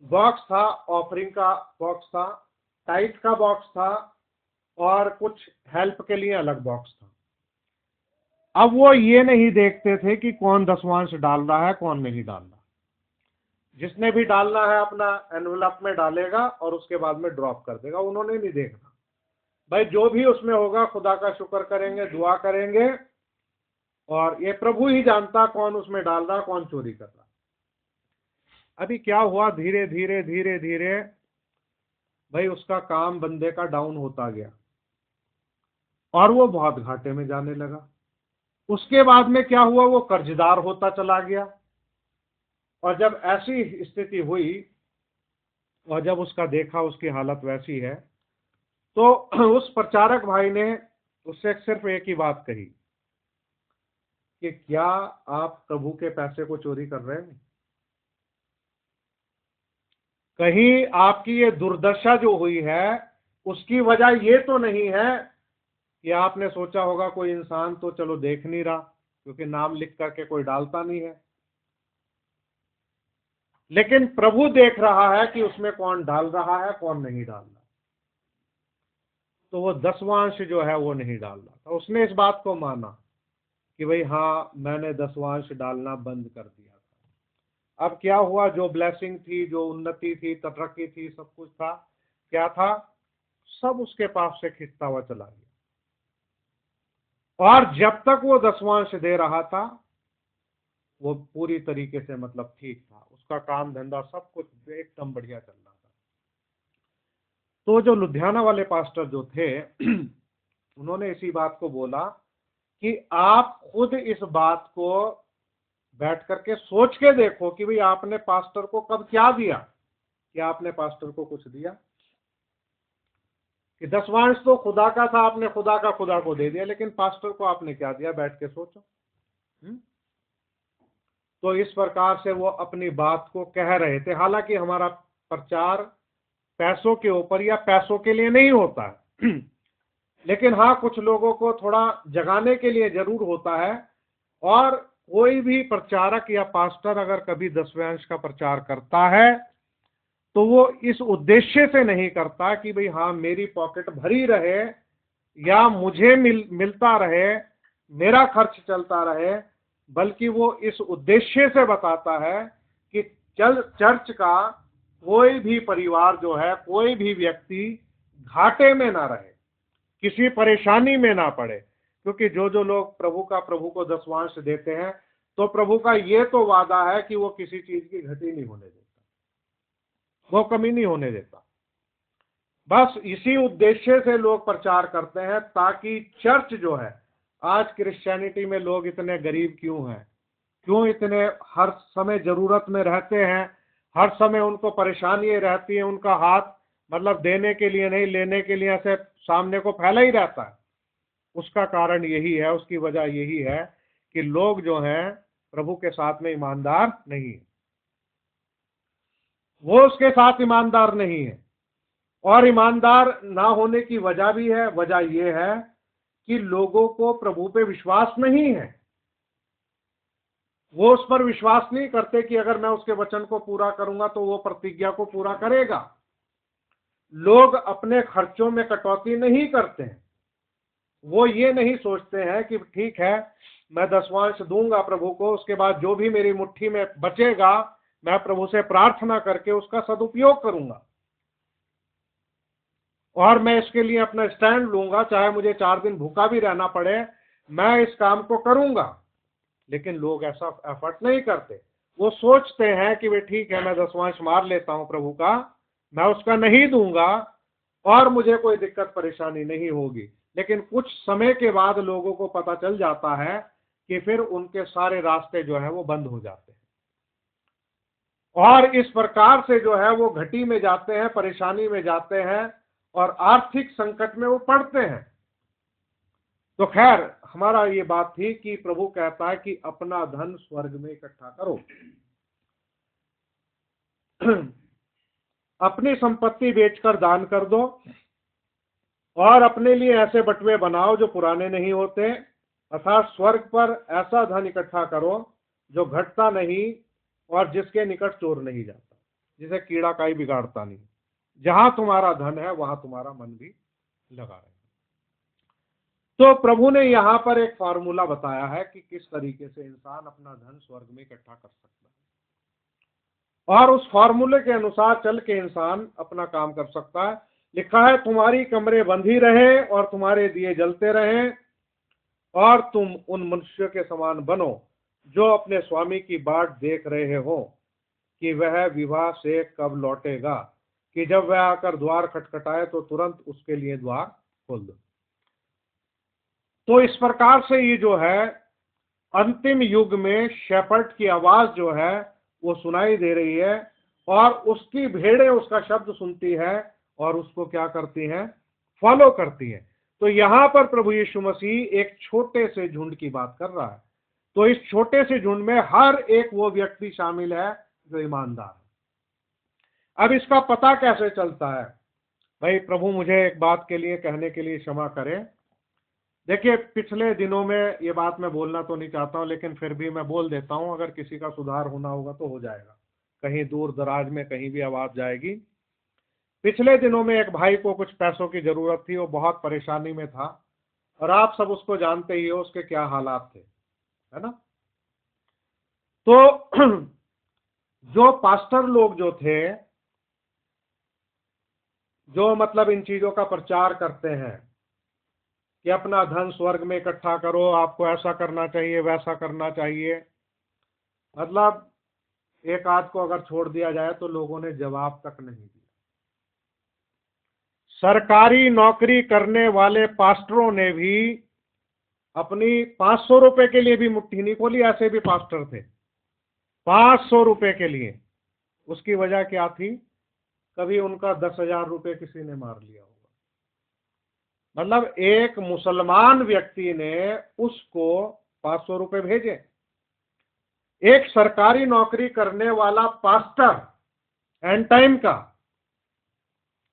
A: बॉक्स था, ऑफरिंग का बॉक्स था, टाइट का बॉक्स था और कुछ हेल्प के लिए अलग बॉक्स था। अब वो ये नहीं देखते थे कि कौन दसवांश डाल रहा है कौन नहीं डाल रहा। जिसने भी डालना है अपना एनवेलप में डालेगा और उसके बाद में ड्रॉप कर देगा। उन्होंने नहीं देखना, भाई जो भी उसमें होगा खुदा का शुक्र करेंगे, दुआ करेंगे, और ये प्रभु ही जानता कौन उसमें डाल रहा कौन चोरी कर रहा। अभी क्या हुआ, धीरे धीरे धीरे धीरे भाई उसका काम बंदे का डाउन होता गया और वो बहुत घाटे में जाने लगा। उसके बाद में क्या हुआ, वो कर्जदार होता चला गया। और जब ऐसी स्थिति हुई और जब उसका देखा उसकी हालत वैसी है, तो उस प्रचारक भाई ने उससे सिर्फ एक ही बात कही कि क्या आप प्रभु के पैसे को चोरी कर रहे हैं? कहीं आपकी ये दुर्दशा जो हुई है उसकी वजह ये तो नहीं है कि आपने सोचा होगा कोई इंसान तो चलो देख नहीं रहा, क्योंकि नाम लिख करके कोई डालता नहीं है, लेकिन प्रभु देख रहा है कि उसमें कौन डाल रहा है कौन नहीं डाल रहा। तो वो दसवांश जो है वो नहीं डाल रहा था। उसने इस बात को माना कि भाई हाँ मैंने दसवांश डालना बंद कर दिया था। अब क्या हुआ, जो ब्लेसिंग थी, जो उन्नति थी, तरक्की थी, सब कुछ था, क्या था, सब उसके पास से खिंचता हुआ चला गया। और जब तक वो दसवांश दे रहा था वो पूरी तरीके से मतलब ठीक था, उसका काम धंधा सब कुछ एकदम बढ़िया चल रहा था। तो जो लुधियाना वाले पास्टर जो थे उन्होंने इसी बात को बोला कि आप खुद इस बात को बैठ करके सोच के देखो कि भाई आपने पास्टर को कब क्या दिया। क्या आपने पास्टर को कुछ दिया? कि दसवांश तो खुदा का था, आपने खुदा का खुदा को दे दिया, लेकिन पास्टर को आपने क्या दिया? बैठ के सोचो। तो इस प्रकार से वो अपनी बात को कह रहे थे। हालांकि हमारा प्रचार पैसों के ऊपर या पैसों के लिए नहीं होता है लेकिन हाँ कुछ लोगों को थोड़ा जगाने के लिए जरूर होता है। और कोई भी प्रचारक या पास्टर अगर कभी दसवांश का प्रचार करता है तो वो इस उद्देश्य से नहीं करता कि भाई हाँ मेरी पॉकेट भरी रहे या मुझे मिलता रहे, मेरा खर्च चलता रहे, बल्कि वो इस उद्देश्य से बताता है कि चर्च का कोई भी परिवार जो है, कोई भी व्यक्ति घाटे में ना रहे, किसी परेशानी में ना पड़े। क्योंकि जो जो लोग प्रभु को दसवांश देते हैं तो प्रभु का ये तो वादा है कि वो किसी चीज की घटी नहीं होने देता, वो कमी नहीं होने देता। बस इसी उद्देश्य से लोग प्रचार करते हैं ताकि चर्च जो है, आज क्रिश्चियनिटी में लोग इतने गरीब क्यों हैं, क्यों इतने हर समय जरूरत में रहते हैं, हर समय उनको परेशानी रहती है, उनका हाथ मतलब देने के लिए नहीं लेने के लिए ऐसे सामने को फैला ही रहता है। उसका कारण यही है, उसकी वजह यही है कि लोग जो हैं प्रभु के साथ में ईमानदार नहीं है, वो उसके साथ ईमानदार नहीं है। और ईमानदार ना होने की वजह भी है, वजह यह है कि लोगों को प्रभु पे विश्वास नहीं है। वो उस पर विश्वास नहीं करते कि अगर मैं उसके वचन को पूरा करूंगा तो वो प्रतिज्ञा को पूरा करेगा। लोग अपने खर्चों में कटौती नहीं करते हैं। वो ये नहीं सोचते हैं कि ठीक है मैं दसवांश दूंगा प्रभु को, उसके बाद जो भी मेरी मुट्ठी में बचेगा मैं प्रभु से प्रार्थना करके उसका सदुपयोग करूंगा और मैं इसके लिए अपना स्टैंड लूंगा, चाहे मुझे 4 दिन भूखा भी रहना पड़े, मैं इस काम को करूंगा। लेकिन लोग ऐसा एफर्ट नहीं करते। वो सोचते हैं कि वे ठीक है मैं दसवांश मार लेता हूं प्रभु का, मैं उसका नहीं दूंगा और मुझे कोई दिक्कत परेशानी नहीं होगी। लेकिन कुछ समय के बाद लोगों को पता चल जाता है कि फिर उनके सारे रास्ते जो है वो बंद हो जाते हैं, और इस प्रकार से जो है वो घटी में जाते हैं, परेशानी में जाते हैं, और आर्थिक संकट में वो पड़ते हैं। तो खैर, हमारा ये बात थी कि प्रभु कहता है कि अपना धन स्वर्ग में इकट्ठा करो। अपनी संपत्ति बेचकर दान कर दो, और अपने लिए ऐसे बटुए बनाओ जो पुराने नहीं होते, अर्थात स्वर्ग पर ऐसा धन इकट्ठा करो जो घटता नहीं और जिसके निकट चोर नहीं जाता, जिसे कीड़ा काई बिगाड़ता नहीं। जहां तुम्हारा धन है वहां तुम्हारा मन भी लगा रहे। तो प्रभु ने यहां पर एक फार्मूला बताया है कि किस तरीके से इंसान अपना धन स्वर्ग में इकट्ठा कर सकता है, और उस फार्मूले के अनुसार चल के इंसान अपना काम कर सकता है। लिखा है, तुम्हारी कमरे बंद ही रहे और तुम्हारे दिए जलते रहें, और तुम उन मनुष्यों के समान बनो जो अपने स्वामी की बाट देख रहे हो कि वह विवाह से कब लौटेगा, कि जब वह आकर द्वार खटखटाए तो तुरंत उसके लिए द्वार खोल दो। तो इस प्रकार से ये जो है अंतिम युग में शेपर्ड की आवाज जो है वो सुनाई दे रही है, और उसकी भेड़ें उसका शब्द सुनती है और उसको क्या करती हैं? फॉलो करती हैं। तो यहां पर प्रभु यीशु मसीह एक छोटे से झुंड की बात कर रहा है। तो इस छोटे से झुंड में हर एक वो व्यक्ति शामिल है जो ईमानदार है। अब इसका पता कैसे चलता है? भाई, प्रभु मुझे एक बात के लिए कहने के लिए क्षमा करें। देखिए, पिछले दिनों में ये बात मैं बोलना तो नहीं चाहता हूं, लेकिन फिर भी मैं बोल देता हूं, अगर किसी का सुधार होना होगा तो हो जाएगा। कहीं दूर दराज में कहीं भी आवाज जाएगी। पिछले दिनों में एक भाई को कुछ पैसों की जरूरत थी, वो बहुत परेशानी में था, और आप सब उसको जानते ही हो उसके क्या हालात थे, है ना। तो जो पास्टर लोग जो थे, जो मतलब इन चीजों का प्रचार करते हैं कि अपना धन स्वर्ग में इकट्ठा करो, आपको ऐसा करना चाहिए, वैसा करना चाहिए, मतलब एक आध को अगर छोड़ दिया जाए तो लोगों ने जवाब तक नहीं दिया। सरकारी नौकरी करने वाले पास्टरों ने भी अपनी 500 रुपए के लिए भी मुट्ठी नहीं खोली। ऐसे भी पास्टर थे, 500 रुपए के लिए। उसकी वजह क्या थी? कभी उनका 10,000 रुपए किसी ने मार लिया होगा। मतलब एक मुसलमान व्यक्ति ने उसको 500 रुपए भेजे। एक सरकारी नौकरी करने वाला पास्टर एंड टाइम का,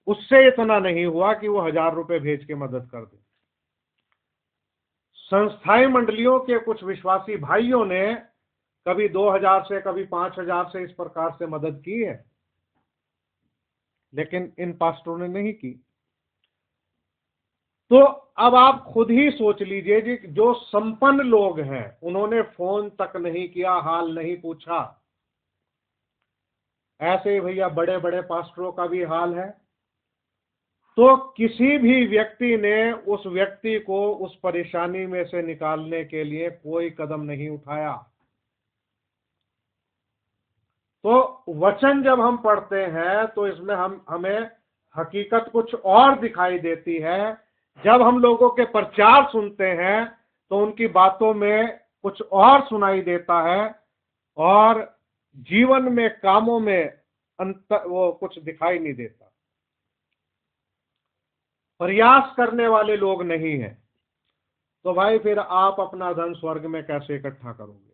A: उससे इतना नहीं हुआ कि वो 1,000 रुपए भेज के मदद कर दे। संस्थाई मंडलियों के कुछ विश्वासी भाइयों ने कभी 2,000 से, कभी 5,000 से इस प्रकार से मदद की है, लेकिन इन पास्टरों ने नहीं की। तो अब आप खुद ही सोच लीजिए जी, जो संपन्न लोग हैं उन्होंने फोन तक नहीं किया, हाल नहीं पूछा। ऐसे ही भैया बड़े बड़े पास्टरों का भी हाल है। तो किसी भी व्यक्ति ने उस व्यक्ति को उस परेशानी में से निकालने के लिए कोई कदम नहीं उठाया। तो वचन जब हम पढ़ते हैं तो इसमें हमें हकीकत कुछ और दिखाई देती है। जब हम लोगों के प्रचार सुनते हैं तो उनकी बातों में कुछ और सुनाई देता है, और जीवन में, कामों में अंतर वो कुछ दिखाई नहीं देता। प्रयास करने वाले लोग नहीं हैं। तो भाई फिर आप अपना धन स्वर्ग में कैसे इकट्ठा करोगे?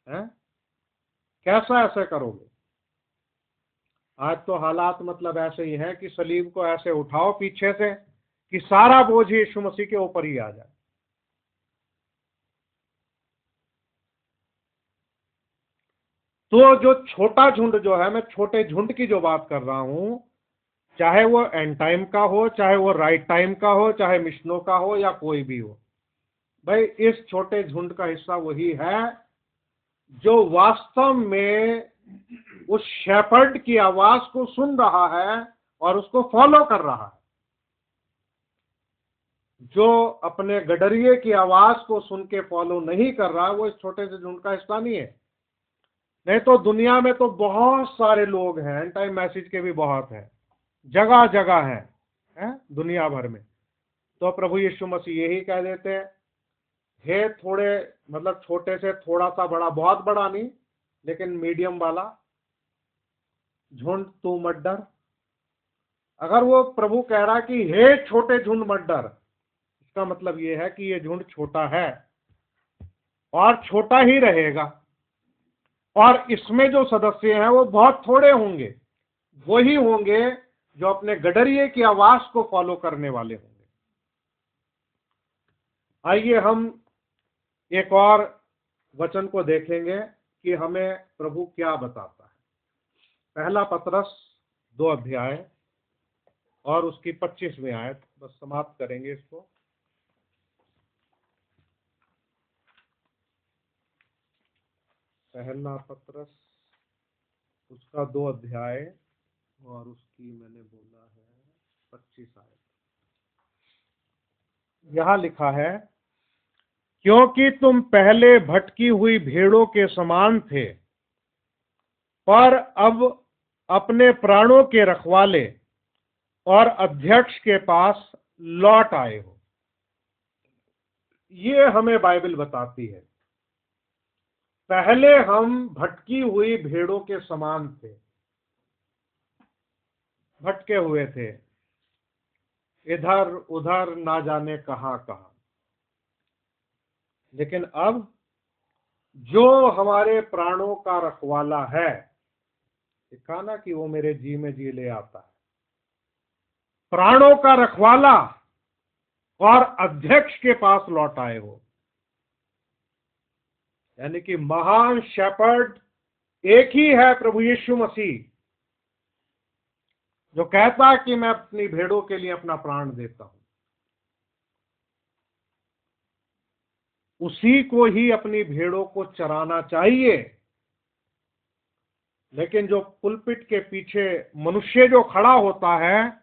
A: हैं? कैसा ऐसे करोगे? आज तो हालात मतलब ऐसे ही है कि सलीब को ऐसे उठाओ पीछे से कि सारा बोझ यीशु मसीह के ऊपर ही आ जाए। तो जो छोटा झुंड जो है, मैं छोटे झुंड की जो बात कर रहा हूं, चाहे वो एंड टाइम का हो, चाहे वो राइट टाइम का हो, चाहे मिशनों का हो, या कोई भी हो, भाई इस छोटे झुंड का हिस्सा वही है जो वास्तव में उस शेपर्ड की आवाज को सुन रहा है और उसको फॉलो कर रहा है। जो अपने गडरिये की आवाज को सुन के फॉलो नहीं कर रहा, वो इस छोटे से झुंड का हिस्सा नहीं है। नहीं तो दुनिया में तो बहुत सारे लोग हैं, एंड टाइम मैसेज के भी बहुत हैं, जगह जगह हैं, दुनिया भर में। तो प्रभु यीशु मसीह यही कह देते हैं है थोड़े, मतलब छोटे से थोड़ा सा बड़ा, बहुत बड़ा नहीं लेकिन मीडियम वाला झुंड तू मत डर। अगर वो प्रभु कह रहा कि हे छोटे झुंड मत डर, इसका मतलब ये है कि ये झुंड छोटा है और छोटा ही रहेगा, और इसमें जो सदस्य हैं वो बहुत थोड़े होंगे, वही होंगे जो अपने गडरिये की आवाज को फॉलो करने वाले होंगे। आइए हम एक और वचन को देखेंगे कि हमें प्रभु क्या बताता है। पहला पतरस 2 अध्याय और उसकी 25वीं आयत, बस समाप्त करेंगे इसको। पहला पतरस उसका 2 अध्याय और उसकी मैंने बोला है 25 आयत। यहां लिखा है, क्योंकि तुम पहले भटकी हुई भेड़ों के समान थे, पर अब अपने प्राणों के रखवाले और अध्यक्ष के पास लौट आए हो। ये हमें बाइबल बताती है। पहले हम भटकी हुई भेड़ों के समान थे, भटके हुए थे, इधर उधर ना जाने कहां कहां, लेकिन अब जो हमारे प्राणों का रखवाला है, कहा ना कि वो मेरे जी में जी ले आता है, प्राणों का रखवाला और अध्यक्ष के पास लौट आए हो। यानी कि महान शेपर्ड एक ही है, प्रभु यीशु मसीह, जो कहता है कि मैं अपनी भेड़ों के लिए अपना प्राण देता हूं। उसी को ही अपनी भेड़ों को चराना चाहिए। लेकिन जो पुलपिट के पीछे मनुष्य जो खड़ा होता है,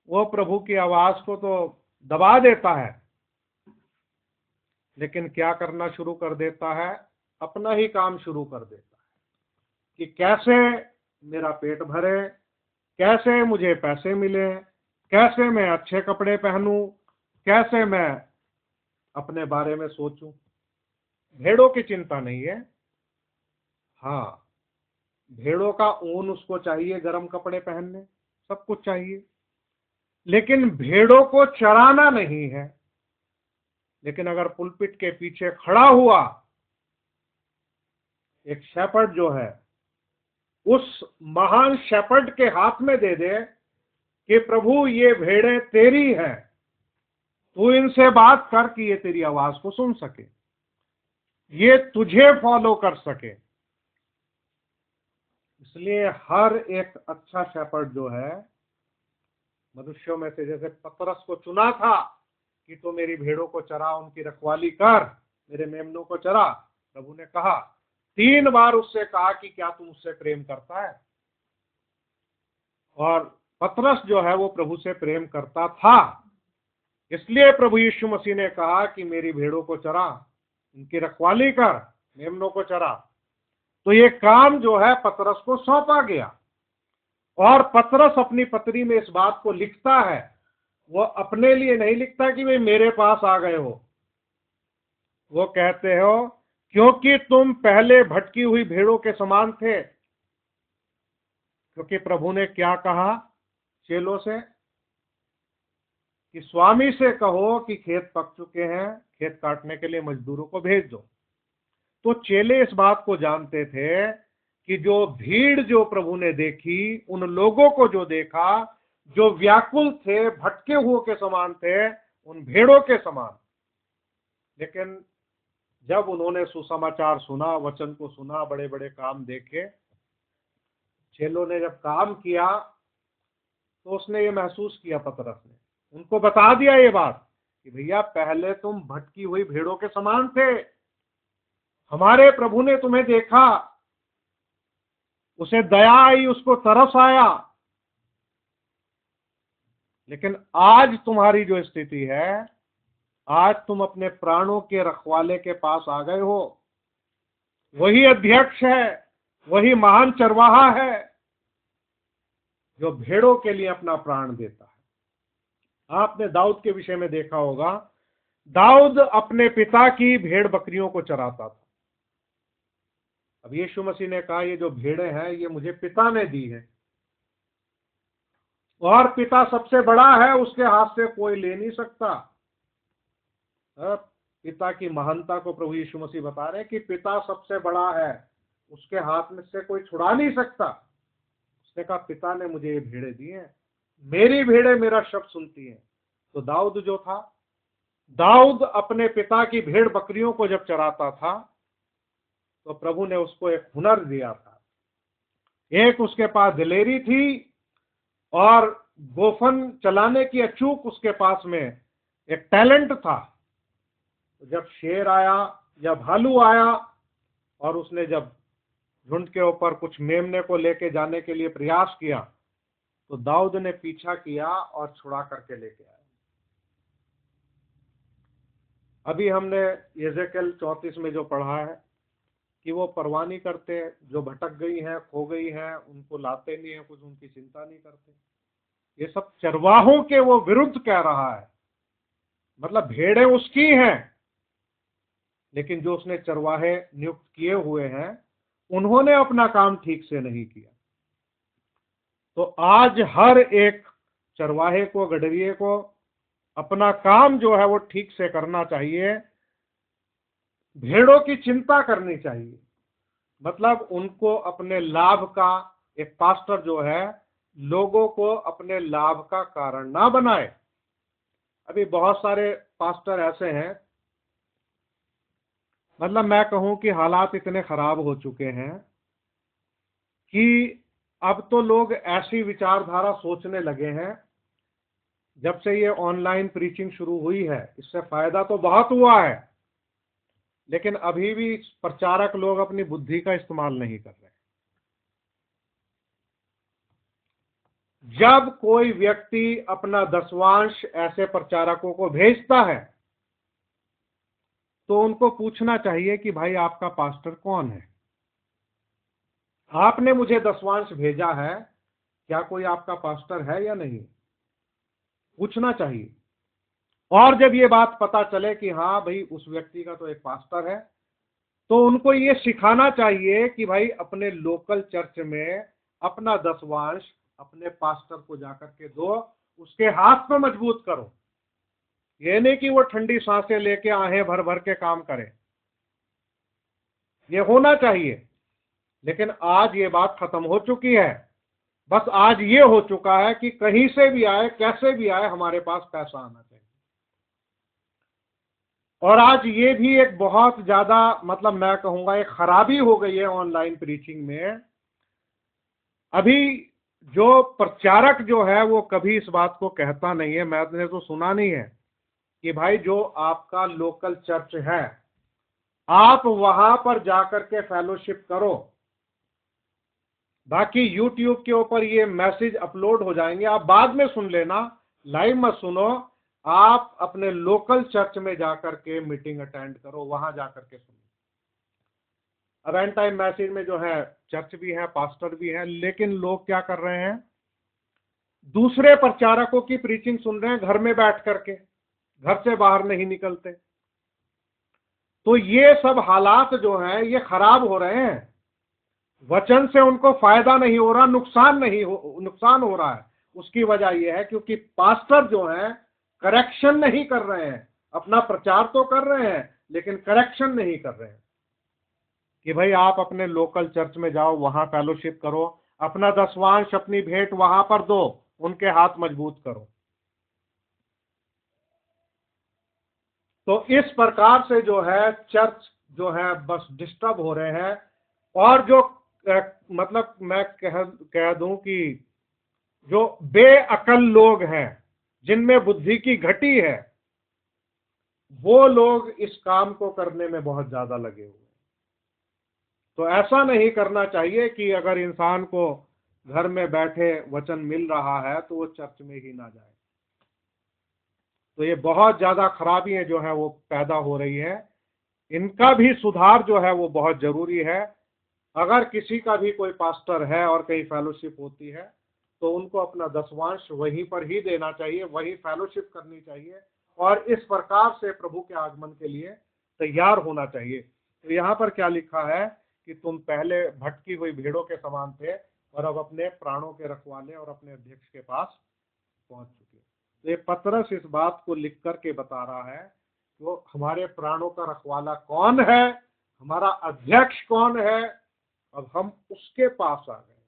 A: वो प्रभु की आवाज को तो दबा देता है, लेकिन क्या करना शुरू कर देता है, अपना ही काम शुरू कर देता है कि कैसे मेरा पेट भरे, कैसे मुझे पैसे मिले, कैसे मैं अच्छे कपड़े पहनूं, कैसे मैं अपने बारे में सोचूं। भेड़ों की चिंता नहीं है। हाँ, भेड़ों का ऊन उसको चाहिए, गर्म कपड़े पहनने, सब कुछ चाहिए, लेकिन भेड़ों को चराना नहीं है। लेकिन अगर पुलपिट के पीछे खड़ा हुआ एक शेपर्ड जो है, उस महान शेपर्ड के हाथ में दे दे कि प्रभु ये भेड़ें तेरी हैं, तू इनसे बात कर कि ये तेरी आवाज को सुन सके, ये तुझे फॉलो कर सके। इसलिए हर एक अच्छा शेपर्ड जो है, मनुष्यों में से जैसे पतरस को चुना था कि तो मेरी भेड़ों को चरा, उनकी रखवाली कर, मेरे मेमनों को चरा, प्रभु ने कहा 3 बार उससे कहा कि क्या तुम उससे प्रेम करता है। और पतरस जो है वो प्रभु से प्रेम करता था, इसलिए प्रभु यीशु मसीह ने कहा कि मेरी भेड़ों को चरा, उनकी रखवाली कर, मेमनों को चरा। तो ये काम जो है पतरस को सौंपा गया, और पतरस अपनी पत्री में इस बात को लिखता है। वो अपने लिए नहीं लिखता कि वे मेरे पास आ गए हो, वो कहते हो क्योंकि तुम पहले भटकी हुई भेड़ों के समान थे। क्योंकि प्रभु ने क्या कहा चेलों से कि स्वामी से कहो कि खेत पक चुके हैं, खेत काटने के लिए मजदूरों को भेज दो। तो चेले इस बात को जानते थे कि जो भीड़ जो प्रभु ने देखी, उन लोगों को जो देखा, जो व्याकुल थे, भटके हुए के समान थे, उन भेड़ों के समान। लेकिन जब उन्होंने सुसमाचार सुना, वचन को सुना, बड़े बड़े काम देखे, चेलों ने जब काम किया, तो उसने ये महसूस किया, पतरस ने उनको बता दिया ये बात कि भैया पहले तुम भटकी हुई भेड़ों के समान थे, हमारे प्रभु ने तुम्हें देखा, उसे दया आई, उसको तरस आया, लेकिन आज तुम्हारी जो स्थिति है, आज तुम अपने प्राणों के रखवाले के पास आ गए हो। वही अध्यक्ष है, वही महान चरवाहा है जो भेड़ों के लिए अपना प्राण देता है। आपने दाऊद के विषय में देखा होगा, दाऊद अपने पिता की भेड़ बकरियों को चराता था। अब यीशु मसीह ने कहा, ये जो भेड़ें हैं ये मुझे पिता ने दी है, और पिता सबसे बड़ा है, उसके हाथ से कोई ले नहीं सकता। अब पिता की महानता को प्रभु यीशु मसीह बता रहे हैं कि पिता सबसे बड़ा है, उसके हाथ में से कोई छुड़ा नहीं सकता। उसने कहा, पिता ने मुझे ये भेड़ें दी हैं, मेरी भेड़ें मेरा शब्द सुनती हैं। तो दाऊद जो था, दाऊद अपने पिता की भेड़ बकरियों को जब चराता था तो प्रभु ने उसको एक हुनर दिया था। एक उसके पास दिलेरी थी, और गोफन चलाने की अचूक उसके पास में एक टैलेंट था। तो जब शेर आया या भालू आया और उसने जब झुंड के ऊपर कुछ मेमने को लेके जाने के लिए प्रयास किया, तो दाऊद ने पीछा किया और छुड़ा करके लेके आया। अभी हमने यहेजकेल 34 में जो पढ़ा है कि वो परवाह नहीं करते, जो भटक गई हैं, खो गई हैं, उनको लाते नहीं है, कुछ उनकी चिंता नहीं करते। ये सब चरवाहों के वो विरुद्ध कह रहा है। मतलब भेड़ें उसकी हैं, लेकिन जो उसने चरवाहे नियुक्त किए हुए हैं उन्होंने अपना काम ठीक से नहीं किया। तो आज हर एक चरवाहे को, गडरिये को अपना काम जो है वो ठीक से करना चाहिए, भेड़ों की चिंता करनी चाहिए। मतलब उनको अपने लाभ का, एक पास्टर जो है लोगों को अपने लाभ का कारण ना बनाए। अभी बहुत सारे पास्टर ऐसे हैं, मतलब मैं कहूं कि हालात इतने खराब हो चुके हैं कि अब तो लोग ऐसी विचारधारा सोचने लगे हैं। जब से ये ऑनलाइन प्रीचिंग शुरू हुई है, इससे फायदा तो बहुत हुआ है, लेकिन अभी भी प्रचारक लोग अपनी बुद्धि का इस्तेमाल नहीं कर रहे। जब कोई व्यक्ति अपना दसवांश ऐसे प्रचारकों को भेजता है तो उनको पूछना चाहिए कि भाई आपका पास्टर कौन है? आपने मुझे दसवांश भेजा है, क्या कोई आपका पास्टर है या नहीं? पूछना चाहिए। और जब ये बात पता चले कि हाँ भाई उस व्यक्ति का तो एक पास्टर है, तो उनको ये सिखाना चाहिए कि भाई अपने लोकल चर्च में अपना दसवांश अपने पास्टर को जाकर के दो, उसके हाथ में मजबूत करो। ये नहीं कि वो ठंडी सांसें लेके आहें भर भर के काम करे, ये होना चाहिए। लेकिन आज ये बात खत्म हो चुकी है। बस आज ये हो चुका है कि कहीं से भी आए, कैसे भी आए, हमारे पास पैसा आना चाहिए। और आज ये भी एक बहुत ज्यादा, मतलब मैं कहूंगा एक खराबी हो गई है ऑनलाइन प्रीचिंग में। अभी जो प्रचारक जो है वो कभी इस बात को कहता नहीं है, मैंने तो सुना नहीं है कि भाई जो आपका लोकल चर्च है आप वहां पर जाकर के फेलोशिप करो। बाकी यूट्यूब के ऊपर ये मैसेज अपलोड हो जाएंगे, आप बाद में सुन लेना, लाइव मत सुनो। आप अपने लोकल चर्च में जाकर के मीटिंग अटेंड करो, वहां जाकर के सुनो। अब एंड टाइम मैसेज में जो है चर्च भी है, पास्टर भी है, लेकिन लोग क्या कर रहे हैं, दूसरे प्रचारकों की प्रीचिंग सुन रहे हैं घर में बैठ करके, घर से बाहर नहीं निकलते। तो ये सब हालात जो हैं ये खराब हो रहे हैं। वचन से उनको फायदा नहीं हो रहा, नुकसान हो रहा है। उसकी वजह यह है क्योंकि पास्टर जो है करेक्शन नहीं कर रहे हैं। अपना प्रचार तो कर रहे हैं लेकिन करेक्शन नहीं कर रहे हैं कि भाई आप अपने लोकल चर्च में जाओ, वहां फेलोशिप करो, अपना दसवांश, अपनी भेंट वहां पर दो, उनके हाथ मजबूत करो। तो इस प्रकार से जो है चर्च जो है बस डिस्टर्ब हो रहे हैं। और जो मतलब मैं कह दूं कि जो बेअकल लोग हैं, जिनमें बुद्धि की घटी है, वो लोग इस काम को करने में बहुत ज्यादा लगे हुए हैं। तो ऐसा नहीं करना चाहिए कि अगर इंसान को घर में बैठे वचन मिल रहा है तो वो चर्च में ही ना जाए। तो ये बहुत ज्यादा खराबियां जो है वो पैदा हो रही है। इनका भी सुधार जो है वो बहुत जरूरी है। अगर किसी का भी कोई पास्टर है और कहीं फेलोशिप होती है तो उनको अपना दसवांश वहीं पर ही देना चाहिए, वही फेलोशिप करनी चाहिए, और इस प्रकार से प्रभु के आगमन के लिए तैयार होना चाहिए। तो यहाँ पर क्या लिखा है कि तुम पहले भटकी हुई भेड़ों के समान थे और अब अपने प्राणों के रखवाले और अपने अध्यक्ष के पास पहुंच चुके। तो ये पतरस इस बात को लिख करके बता रहा है तो हमारे प्राणों का रखवाला कौन है, हमारा अध्यक्ष कौन है, अब हम उसके पास आ गए।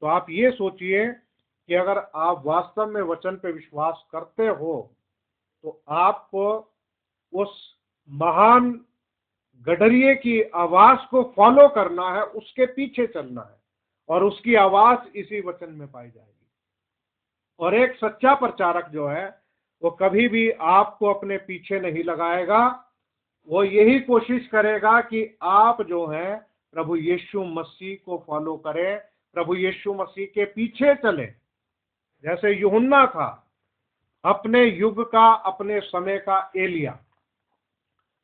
A: तो आप ये सोचिए कि अगर आप वास्तव में वचन पे विश्वास करते हो तो आपको उस महान गडरिये की आवाज को फॉलो करना है, उसके पीछे चलना है, और उसकी आवाज इसी वचन में पाई जाएगी। और एक सच्चा प्रचारक जो है वो कभी भी आपको अपने पीछे नहीं लगाएगा, वो यही कोशिश करेगा कि आप जो है प्रभु यीशु मसीह को फॉलो करें, प्रभु यीशु मसीह के पीछे चले। जैसे यूहन्ना था, अपने युग का, अपने समय का एलिया,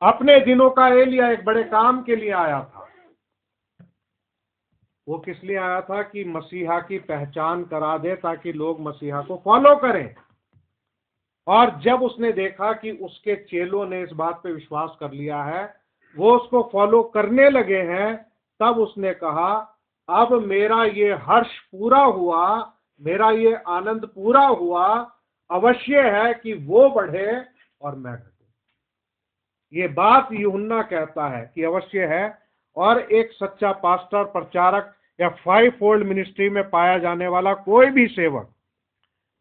A: अपने दिनों का एलिया एक बड़े काम के लिए आया था। वो किस लिए आया था? कि मसीहा की पहचान करा दे ताकि लोग मसीहा को फॉलो करें। और जब उसने देखा कि उसके चेलों ने इस बात पे विश्वास कर लिया है, वो उसको फॉलो करने लगे हैं, तब उसने कहा अब मेरा ये हर्ष पूरा हुआ, मेरा ये आनंद पूरा हुआ, अवश्य है कि वो बढ़े और मैं घटूं। ये बात यूहन्ना कहता है कि अवश्य है। और एक सच्चा पास्टर, प्रचारक या 5 फोल्ड मिनिस्ट्री में पाया जाने वाला कोई भी सेवक,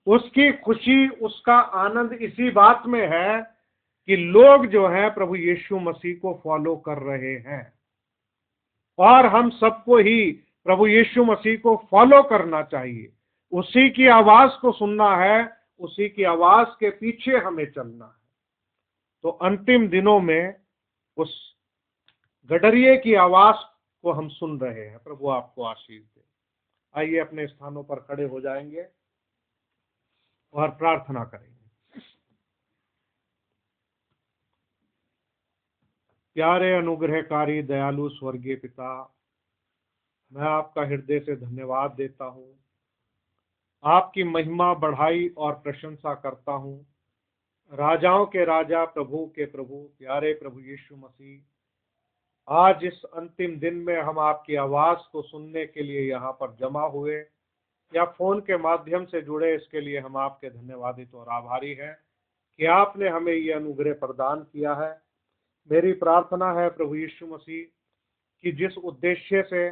A: उसकी खुशी, उसका आनंद इसी बात में है कि लोग जो हैं प्रभु यीशु मसीह को फॉलो कर रहे हैं। और हम सबको ही प्रभु यीशु मसीह को फॉलो करना चाहिए, उसी की आवाज को सुनना है, उसी की आवाज के पीछे हमें चलना है। तो अंतिम दिनों में उस गडरिये की आवाज को हम सुन रहे हैं। प्रभु आपको आशीष दे। आइए अपने स्थानों पर खड़े हो जाएंगे और प्रार्थना करेंगे। प्यारे अनुग्रहकारी दयालु स्वर्गीय पिता, मैं आपका हृदय से धन्यवाद देता हूँ, आपकी महिमा, बढ़ाई और प्रशंसा करता हूँ। राजाओं के राजा, प्रभु के प्रभु, प्यारे प्रभु यीशु मसीह, आज इस अंतिम दिन में हम आपकी आवाज को सुनने के लिए यहाँ पर जमा हुए या फोन के माध्यम से जुड़े, इसके लिए हम आपके धन्यवादित और आभारी हैं कि आपने हमें ये अनुग्रह प्रदान किया है। मेरी प्रार्थना है प्रभु यीशु मसीह कि जिस उद्देश्य से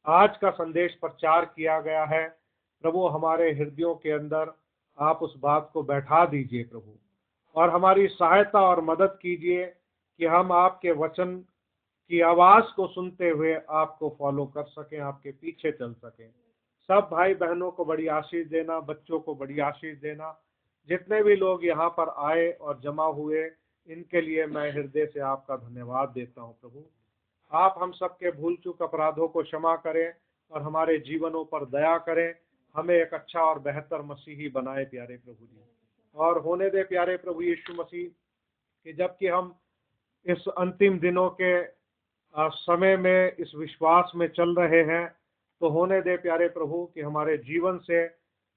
A: आज का संदेश प्रचार किया गया है, प्रभु हमारे हृदयों के अंदर आप उस बात को बैठा दीजिए प्रभु, और हमारी सहायता और मदद कीजिए कि हम आपके वचन की आवाज को सुनते हुए आपको फॉलो कर सकें, आपके पीछे चल सकें। सब भाई बहनों को बड़ी आशीष देना, बच्चों को बड़ी आशीष देना। जितने भी लोग यहाँ पर आए और जमा हुए, इनके लिए मैं हृदय से आपका धन्यवाद देता हूँ प्रभु। आप हम सबके भूल चूक अपराधों को क्षमा करें और हमारे जीवनों पर दया करें, हमें एक अच्छा और बेहतर मसीही बनाए प्यारे प्रभु जी। और होने दे प्यारे प्रभु यीशु मसीह कि जबकि हम इस अंतिम दिनों के समय में इस विश्वास में चल रहे हैं, तो होने दे प्यारे प्रभु कि हमारे जीवन से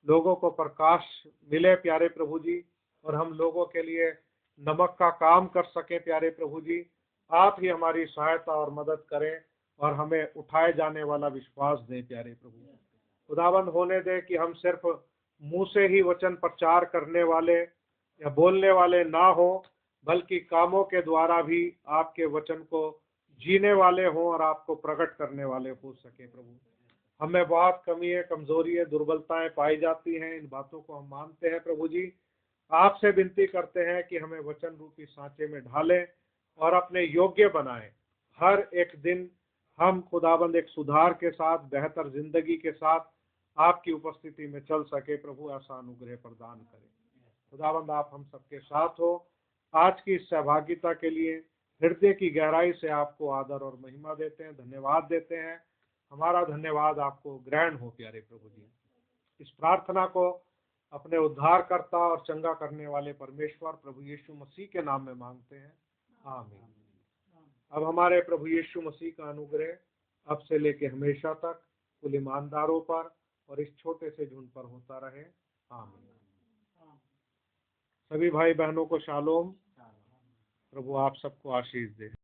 A: लोगों को प्रकाश मिले प्यारे प्रभु जी, और हम लोगों के लिए नमक का काम कर सके प्यारे प्रभु जी। आप ही हमारी सहायता और मदद करें और हमें उठाए जाने वाला विश्वास दें प्यारे प्रभु। खुदाबंद होने दे कि हम सिर्फ मुंह से ही वचन प्रचार करने वाले या बोलने वाले ना हो, बल्कि कामों के द्वारा भी आपके वचन को जीने वाले हों और आपको प्रकट करने वाले हो सके प्रभु। हमें बहुत कमी है, कमजोरी है, दुर्बलताएं पाई जाती हैं, इन बातों को हम मानते हैं प्रभु जी। आपसे विनती करते हैं कि हमें वचन रूपी सांचे में ढालें और अपने योग्य बनाएं। हर एक दिन हम खुदाबंद एक सुधार के साथ, बेहतर जिंदगी के साथ आपकी उपस्थिति में चल सके प्रभु, ऐसा अनुग्रह प्रदान करें। खुदाबंद आप हम सबके साथ हो। आज की सहभागिता के लिए हृदय की गहराई से आपको आदर और महिमा देते हैं, धन्यवाद देते हैं। हमारा धन्यवाद आपको ग्रहण हो प्यारे प्रभु जी। इस प्रार्थना को अपने उद्धारकर्ता और चंगा करने वाले परमेश्वर प्रभु यीशु मसीह के नाम में मांगते हैं, आमीन। अब हमारे प्रभु यीशु मसीह का अनुग्रह अब से लेके हमेशा तक कुल ईमानदारों पर और इस छोटे से झुंड पर होता रहे, आमीन। सभी भाई बहनों को शालोम। प्रभु आप सबको आशीष दे।